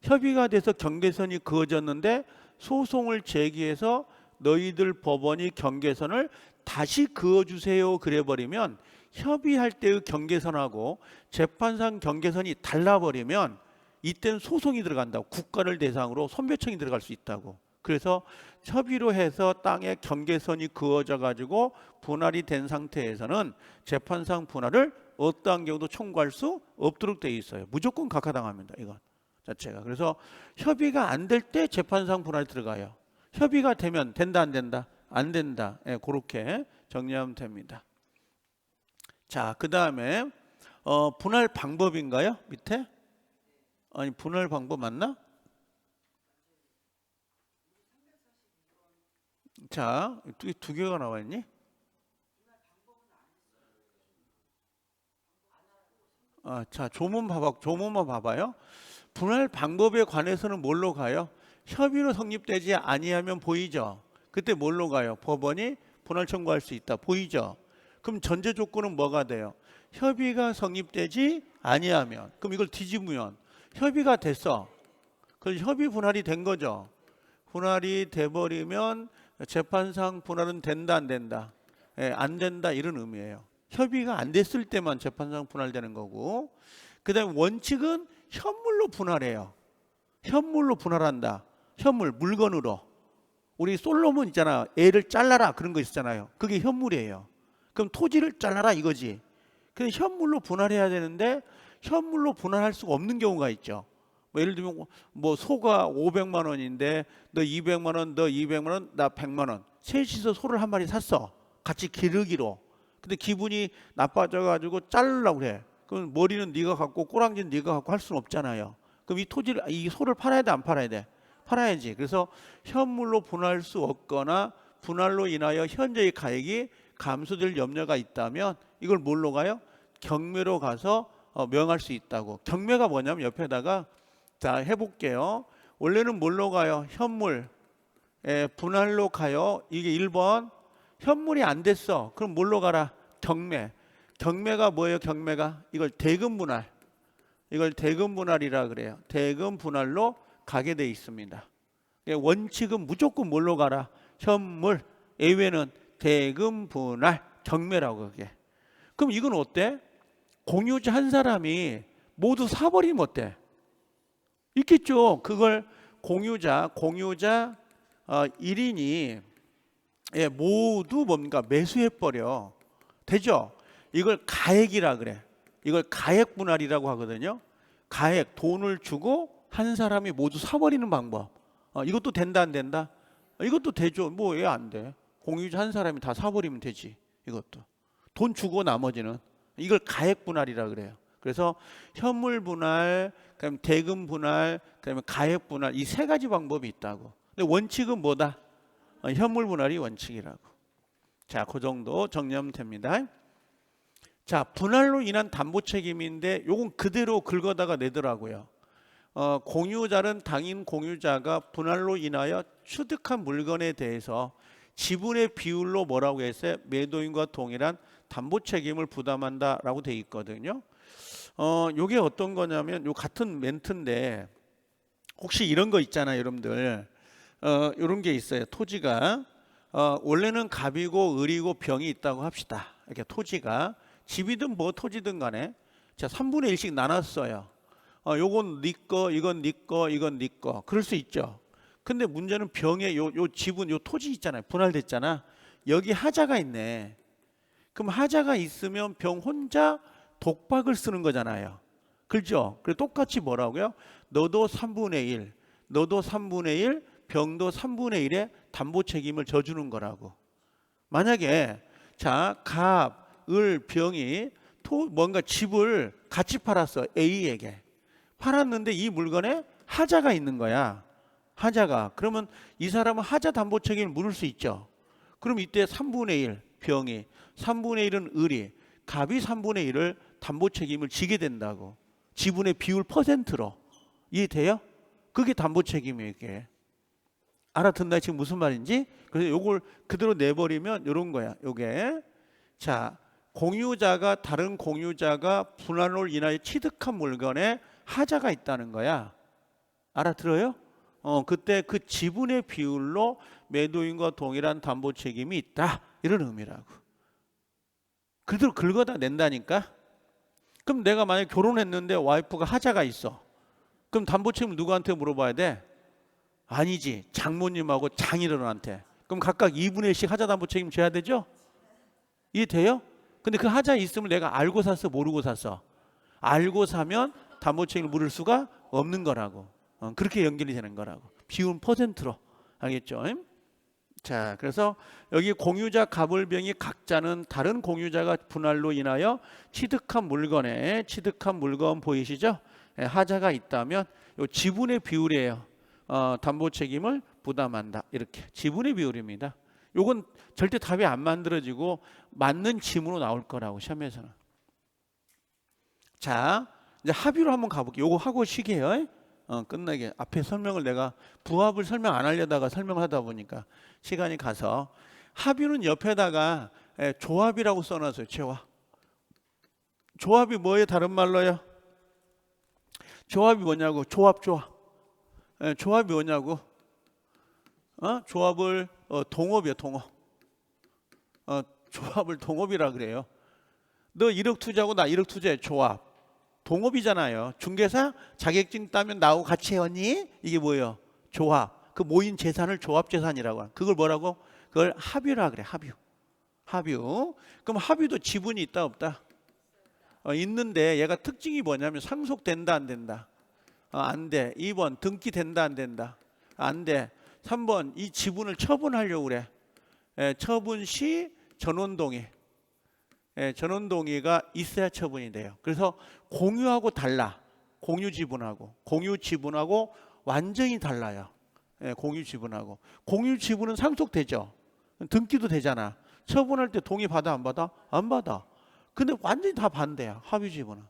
협의가 돼서 경계선이 그어졌는데 소송을 제기해서 너희들 법원이 경계선을 다시 그어주세요 그래버리면 협의할 때의 경계선하고 재판상 경계선이 달라버리면 이때는 소송이 들어간다고. 국가를 대상으로 손배청이 들어갈 수 있다고. 그래서 협의로 해서 땅에 경계선이 그어져 가지고 분할이 된 상태에서는 재판상 분할을 어떠한 경우도 청구할 수 없도록 되어 있어요. 무조건 각하당합니다. 이건 자체가. 그래서 협의가 안 될 때 재판상 분할이 들어가요. 협의가 되면 된다 안 된다? 안 된다. 그렇게 정리하면 됩니다. 자, 그 다음에 분할 방법인가요? 밑에? 아니 분할 방법 맞나? 자, 두 개가 나와 있니? 자, 조문만 봐봐요. 분할 방법에 관해서는 뭘로 가요? 협의로 성립되지 아니하면 보이죠. 그때 뭘로 가요? 법원이 분할 청구할 수 있다. 보이죠? 그럼 전제 조건은 뭐가 돼요? 협의가 성립되지 아니하면. 그럼 이걸 뒤집으면 협의가 됐어. 그래서 협의 분할이 된 거죠. 분할이 돼버리면 재판상 분할은 된다 안 된다? 안 된다 이런 의미예요. 협의가 안 됐을 때만 재판상 분할되는 거고, 그 다음에 원칙은 현물로 분할해요. 현물로 분할한다. 현물, 물건으로. 우리 솔로몬 있잖아. 애를 잘라라 그런 거 있잖아요. 그게 현물이에요. 그럼 토지를 잘라라 이거지. 근데 현물로 분할해야 되는데 현물로 분할할 수가 없는 경우가 있죠. 뭐 예를 들면 뭐 소가 500만 원인데 너 200만 원, 너 200만 원, 나 100만 원. 셋이서 소를 한 마리 샀어. 같이 기르기로. 근데 기분이 나빠져 가지고 자르려고 그래. 그럼 머리는 네가 갖고 꼬랑지는 네가 갖고 할 수는 없잖아요. 그럼 이 소를 팔아야 돼 안 팔아야 돼? 팔아야지. 그래서 현물로 분할 수 없거나 분할로 인하여 현재의 가액이 감소될 염려가 있다면 이걸 뭘로 가요? 경매로 가서 명할 수 있다고. 경매가 뭐냐면 옆에다가 자 해볼게요. 원래는 뭘로 가요? 현물. 분할로 가요. 이게 1번. 현물이 안 됐어. 그럼 뭘로 가라? 경매. 경매가 뭐예요? 경매가 이걸 대금 분할. 이걸 대금 분할이라 그래요. 대금 분할로 가게 돼 있습니다. 원칙은 무조건 뭘로 가라? 현물. 예외는 대금 분할 경매라고 그게. 그럼 이건 어때? 공유자 한 사람이 모두 사버리면 어때? 있겠죠. 그걸 공유자 1인이 모두 뭔가 매수해버려. 되죠? 이걸 가액이라 그래. 이걸 가액 분할이라고 하거든요. 가액, 돈을 주고 한 사람이 모두 사버리는 방법. 이것도 된다 안 된다? 이것도 되죠. 뭐 왜 안 돼? 공유자 한 사람이 다 사버리면 되지. 이것도 돈 주고 나머지는 이걸 가액 분할이라 그래요. 그래서 현물 분할, 그다음에 대금 분할, 그다음에 가액 분할, 이 세 가지 방법이 있다고. 근데 원칙은 뭐다? 현물 분할이 원칙이라고. 자, 그 정도 정리하면 됩니다. 자, 분할로 인한 담보 책임인데 요건 그대로 긁어다가 내더라고요. 공유자는 당인 공유자가 분할로 인하여 취득한 물건에 대해서 지분의 비율로 뭐라고 했어요? 매도인과 동일한 담보 책임을 부담한다라고 돼 있거든요. 요게 어떤 거냐면 요 같은 멘트인데 혹시 이런 거 있잖아요, 여러분들. 이런 게 있어요. 토지가 원래는 갑이고 을이고 병이 있다고 합시다. 이렇게 토지가 집이든 뭐 토지든 간에 자 3분의 1씩 나눴어요. 요건 네 거, 이건 네 거, 이건 네 거. 그럴 수 있죠. 근데 문제는 병에 요 지분, 요 토지 있잖아요. 분할됐잖아. 여기 하자가 있네. 그럼 하자가 있으면 병 혼자 독박을 쓰는 거잖아요. 그렇죠? 그래 똑같이 뭐라고요? 너도 3분의 1, 너도 3분의 1, 병도 3분의 1의 담보 책임을 져주는 거라고. 만약에 자 갑, 을, 병이 뭔가 집을 같이 팔았어. A에게. 팔았는데 이 물건에 하자가 있는 거야. 하자가. 그러면 이 사람은 하자 담보 책임을 물을 수 있죠. 그럼 이때 3분의 1 병이, 3분의 1은 을이, 갑이 3분의 1을 담보 책임을 지게 된다고. 지분의 비율 퍼센트로. 이해돼요? 그게 담보 책임이에요. 이게. 알아듣나 지금 무슨 말인지? 그래서 요걸 그대로 내버리면 이런 거야. 요게. 자, 공유자가 다른 공유자가 분할로 인하여 취득한 물건에 하자가 있다는 거야. 알아들어요? 그때 그 지분의 비율로 매도인과 동일한 담보 책임이 있다. 이런 의미라고. 그대로 긁어다 낸다니까. 그럼 내가 만약에 결혼했는데 와이프가 하자가 있어. 그럼 담보 책임 누구한테 물어봐야 돼? 아니지. 장모님하고 장인어른한테. 그럼 각각 2분의 1씩 하자 담보 책임 져야 되죠? 이해돼요? 근데 그 하자 있으면 내가 알고 샀어, 모르고 샀어? 알고 사면 담보 책임을 물을 수가 없는 거라고. 그렇게 연결이 되는 거라고. 비율 퍼센트로. 알겠죠? 자, 그래서 여기 공유자 갑을병이 각자는 다른 공유자가 분할로 인하여 취득한 물건에 취득한 물건 보이시죠? 하자가 있다면 요 지분의 비율이에요. 담보 책임을 부담한다. 이렇게 지분의 비율입니다. 요건 절대 답이 안 만들어지고 맞는 지문으로 나올 거라고 시험에서는. 자, 이제 합의로 한번 가볼게요. 요거 하고 쉬게요. 끝나게. 앞에 설명을 내가 부합을 설명 안 하려다가 설명을 하다 보니까 시간이 가서 합의는 옆에다가 조합이라고 써놨어요. 조합. 조합이 뭐예요? 다른 말로요? 조합이 뭐냐고? 조합. 조합이 뭐냐고? 조합을 동업이요. 동업. 조합을 동업이라 그래요. 너 1억 투자하고 나 1억 투자해. 조합. 동업이잖아요. 중개사 자격증 따면 나하고 같이 해왔니? 이게 뭐예요? 조합. 그 모인 재산을 조합재산이라고. 그걸 뭐라고? 그걸 합유라 그래. 합유. 그럼 합유도 지분이 있다 없다? 있는데 얘가 특징이 뭐냐면 상속된다 안 된다? 안 돼. 2번 등기된다 안 된다? 안 돼. 3번 이 지분을 처분하려고 그래. 처분 시 전원동의. 전원동의가 있어야 처분이 돼요. 그래서 공유하고 달라. 공유 지분하고 완전히 달라요. 공유 지분하고. 공유 지분은 상속되죠. 등기도 되잖아. 처분할 때 동의 받아 안 받아? 안 받아. 근데 완전히 다 반대야. 합의 지분은.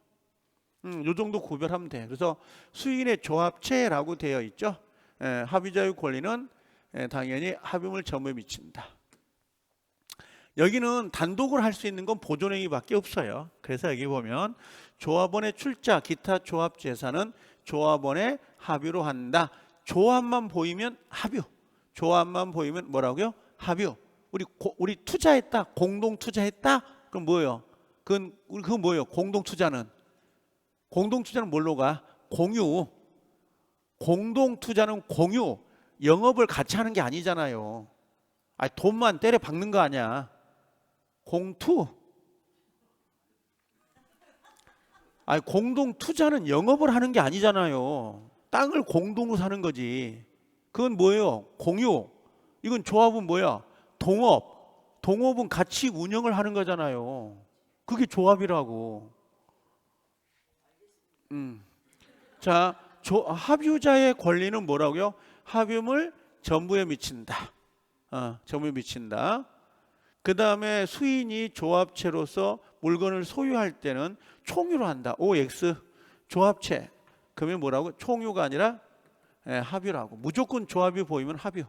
요 정도 구별하면 돼. 그래서 수인의 조합체라고 되어 있죠. 합의자의 권리는 당연히 합의물 점에 미친다. 여기는 단독으로 할 수 있는 건 보존행위밖에 없어요. 그래서 여기 보면 조합원의 출자, 기타 조합 재산은 조합원의 합의로 한다. 조합만 보이면 합의. 조합만 보이면 뭐라고요? 합의. 우리 투자했다, 공동 투자했다. 그럼 뭐예요? 그건 뭐예요? 공동 투자는 뭘로 가? 공유. 공동 투자는 공유. 영업을 같이 하는 게 아니잖아요. 돈만 때려 박는 거 아니야. 공투. 공동 투자는 영업을 하는 게 아니잖아요. 땅을 공동으로 사는 거지. 그건 뭐예요? 공유. 이건 조합은 뭐야? 동업. 동업은 같이 운영을 하는 거잖아요. 그게 조합이라고. 자, 합유자의 권리는 뭐라고요? 합유물 전부에 미친다. 전부에 미친다. 그 다음에 수인이 조합체로서 물건을 소유할 때는 총유로 한다. OX 조합체. 그러면 뭐라고? 총유가 아니라 합유라고. 무조건 조합이 보이면 합유.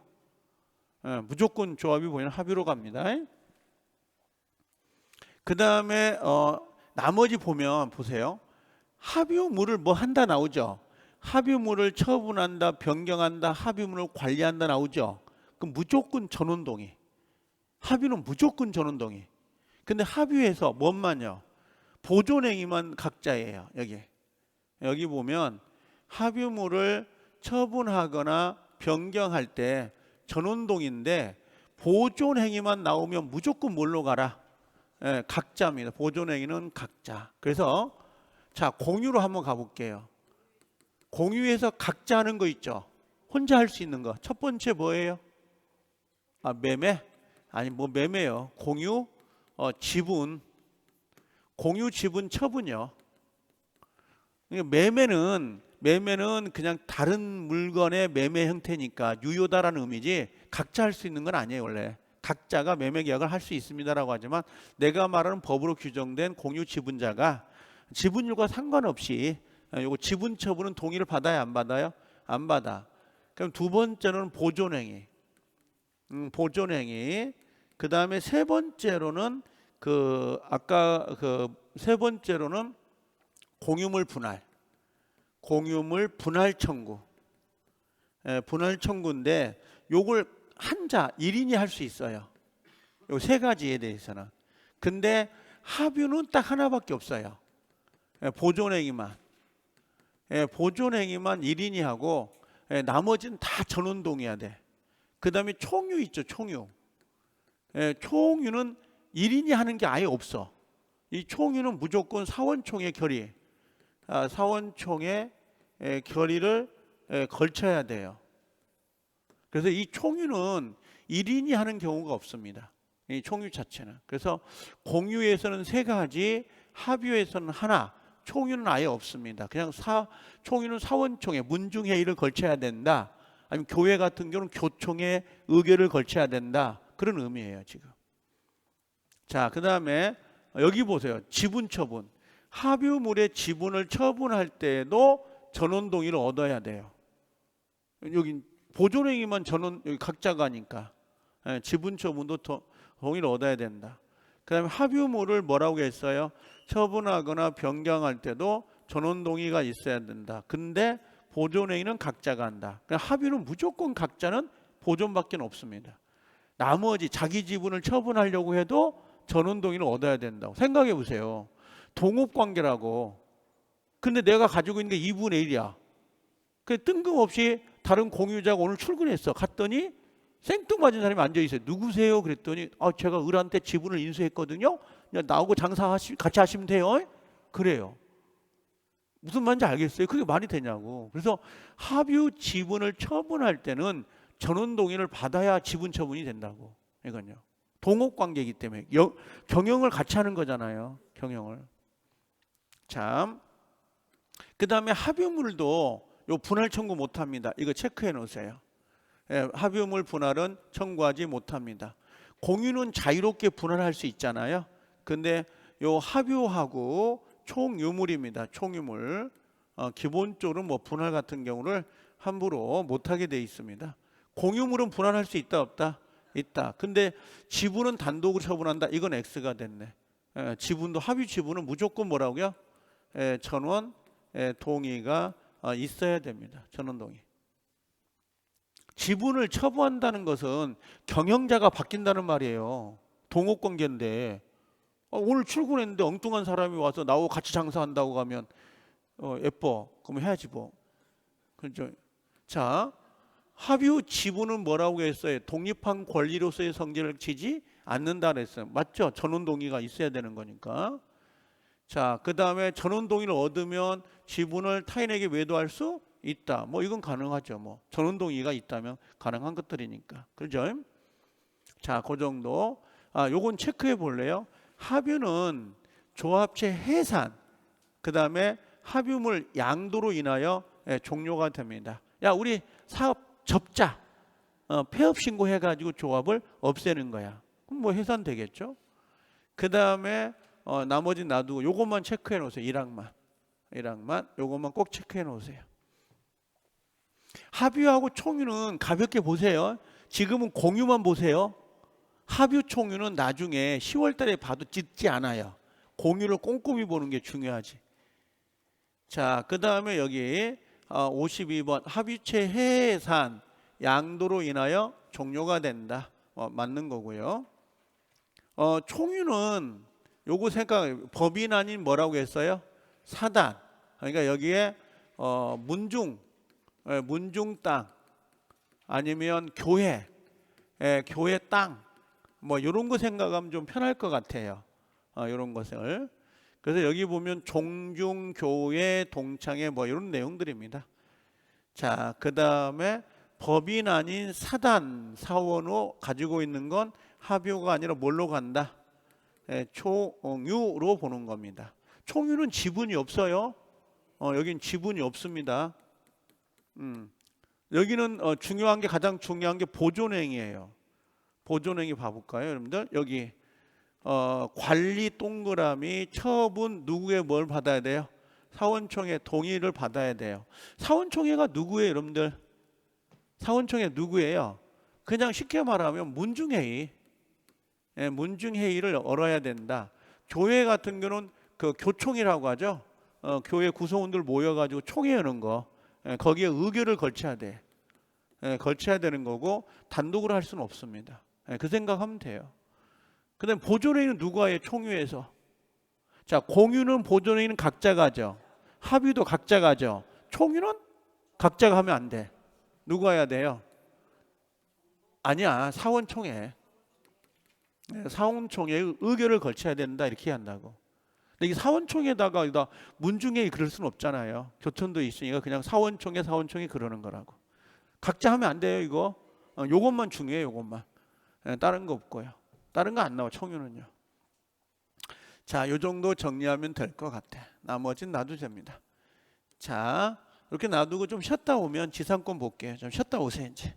무조건 조합이 보이면 합유로 갑니다. 그 다음에 나머지 보면 보세요. 합유물을 뭐 한다 나오죠. 합유물을 처분한다, 변경한다, 합유물을 관리한다 나오죠. 그럼 무조건 전원동의. 합유는 무조건 전원동의. 근데 합유에서 뭔만요? 보존행위만 각자예요. 여기 보면 합유물을 처분하거나 변경할 때 전원동인데 보존행위만 나오면 무조건 뭘로 가라? 각자입니다. 보존행위는 각자. 그래서 자, 공유로 한번 가볼게요. 공유에서 각자 하는 거 있죠. 혼자 할 수 있는 거. 첫 번째 뭐예요? 매매? 아니 뭐 매매요. 공유, 지분. 공유, 지분, 처분이요. 매매는 그냥 다른 물건의 매매 형태니까 유효다라는 의미지 각자 할 수 있는 건 아니에요. 원래 각자가 매매 계약을 할 수 있습니다라고 하지만 내가 말하는 법으로 규정된 공유 지분자가 지분율과 상관없이 요거 지분 처분은 동의를 받아야 안 받아요? 안 받아. 그럼 두 번째로는 보존행위. 보존행위. 그 다음에 세 번째로는 세 번째로는 공유물 분할. 공유물 분할 청구. 분할 청구인데 요걸 한자 1인이 할 수 있어요. 요 세 가지에 대해서는. 근데 합유는 딱 하나밖에 없어요. 보존행위만. 보존행위만 1인이 하고 나머지는 다 전원동의해야 돼. 그 다음에 총유 있죠. 총유. 총유는 1인이 하는 게 아예 없어. 이 총유는 무조건 사원총의 결의. 사원총의 결의를 걸쳐야 돼요. 그래서 이 총유는 1인이 하는 경우가 없습니다. 이 총유 자체는. 그래서 공유에서는 세 가지, 합유에서는 하나, 총유는 아예 없습니다. 그냥 총유는 사원총회, 문중회의를 걸쳐야 된다. 아니면 교회 같은 경우는 교총의 의결을 걸쳐야 된다. 그런 의미예요, 지금. 자, 그 다음에 여기 보세요. 지분 처분. 합유물의 지분을 처분할 때에도 전원 동의를 얻어야 돼요. 여기 보존행위만 여기 각자가 하니까 지분 처분도 동의를 얻어야 된다. 그 다음에 합유물을 뭐라고 했어요? 처분하거나 변경할 때도 전원 동의가 있어야 된다. 근데 보존행위는 각자가 한다. 그러니까 합유는 무조건 각자는 보존밖에 없습니다. 나머지 자기 지분을 처분하려고 해도 전원 동의를 얻어야 된다고. 생각해 보세요. 동업관계라고. 근데 내가 가지고 있는 게 2분의 1이야. 그 뜬금없이 다른 공유자가 오늘 출근했어. 갔더니 생뚱맞은 사람이 앉아있어요. 누구세요? 그랬더니 제가 을한테 지분을 인수했거든요. 나하고 장사 같이 하시면 돼요. 그래요. 무슨 말인지 알겠어요? 그게 말이 되냐고. 그래서 합유 지분을 처분할 때는 전원 동의를 받아야 지분 처분이 된다고. 이건요. 동업관계이기 때문에 경영을 같이 하는 거잖아요. 경영을. 참. 그 다음에 합유물도 요 분할 청구 못합니다. 이거 체크해 놓으세요. 합유물 분할은 청구하지 못합니다. 공유는 자유롭게 분할할 수 있잖아요. 근데 요 합유하고 총유물입니다. 총유물. 기본적으로 뭐 분할 같은 경우를 함부로 못하게 돼 있습니다. 공유물은 분할할 수 있다 없다? 있다. 근데 지분은 단독으로 처분한다. 이건 X가 됐네. 지분도 합유 지분은 무조건 뭐라고요? 전원 동의가 있어야 됩니다. 전원 동의. 지분을 처분한다는 것은 경영자가 바뀐다는 말이에요. 동업관계인데 오늘 출근했는데 엉뚱한 사람이 와서 나하고 같이 장사한다고 가면 예뻐. 그럼 해야지 뭐. 그렇죠? 자, 합유 지분은 뭐라고 했어요? 독립한 권리로서의 성질을 지지 않는다 그랬어요. 맞죠? 전원 동의가 있어야 되는 거니까. 자, 그 다음에 전원 동의를 얻으면 지분을 타인에게 외도할 수 있다. 뭐 이건 가능하죠. 뭐 전원 동의가 있다면 가능한 것들이니까. 그죠? 자, 그 정도. 요건 체크해 볼래요? 합유는 조합체 해산, 그 다음에 합유물 양도로 인하여 종료가 됩니다. 야, 우리 사업 접자. 폐업 신고해가지고 조합을 없애는 거야. 그럼 뭐 해산되겠죠? 그 다음에 나머지 놔두고 요것만 체크해 놓으세요. 1항만 요것만 꼭 체크해 놓으세요. 합유하고 총유는 가볍게 보세요. 지금은 공유만 보세요. 합유 총유는 나중에 10월 달에 봐도 찢지 않아요. 공유를 꼼꼼히 보는 게 중요하지. 자, 그 다음에 여기 52번 합유체 해산 양도로 인하여 종료가 된다. 맞는 거고요. 총유는 요거 생각, 법인 아닌 뭐라고 했어요? 사단. 그러니까 여기에 문중 땅 아니면 교회 땅 뭐 이런 거 생각하면 좀 편할 것 같아요. 이런 것을. 그래서 여기 보면 종중 교회 동창회 뭐 이런 내용들입니다. 자, 그 다음에 법인 아닌 사단 사원으로 가지고 있는 건 합유가 아니라 뭘로 간다? 총유로 보는 겁니다. 총유는 지분이 없어요. 여긴 지분이 없습니다. 여기는 중요한 게 가장 중요한 게 보존행위예요. 보존행위 봐볼까요, 여러분들? 여기 관리 동그라미 처분 누구의 뭘 받아야 돼요? 사원총회 동의를 받아야 돼요. 사원총회가 누구예요, 여러분들? 사원총회 누구예요? 그냥 쉽게 말하면 문중회의. 문중회의를 열어야 된다. 교회 같은 경우는 그 교총이라고 하죠. 교회 구성원들 모여가지고 총회 여는 거. 거기에 의결을 걸쳐야 돼. 걸쳐야 되는 거고 단독으로 할 수는 없습니다. 그 생각하면 돼요. 그 다음에 보존회의는 누가 해요? 총회에서. 자, 공유는 보존회의는 각자가 하죠. 합의도 각자가 하죠. 총유는 각자가 하면 안 돼. 누가 해야 돼요? 아니야, 사원총회. 사원총회의 의결을 걸쳐야 된다 이렇게 한다고. 근데 이 사원총회에다가 문중회의 그럴 수는 없잖아요. 교천도 있으니까 그냥 사원총회 그러는 거라고. 각자 하면 안 돼요 이거. 요것만 중요해요. 요것만. 다른 거 없고요. 다른 거 안 나와 총유는요. 자, 요 정도 정리하면 될 것 같아. 나머지는 놔도 됩니다. 자, 이렇게 놔두고 좀 쉬었다 오면 지상권 볼게요. 좀 쉬었다 오세요 이제.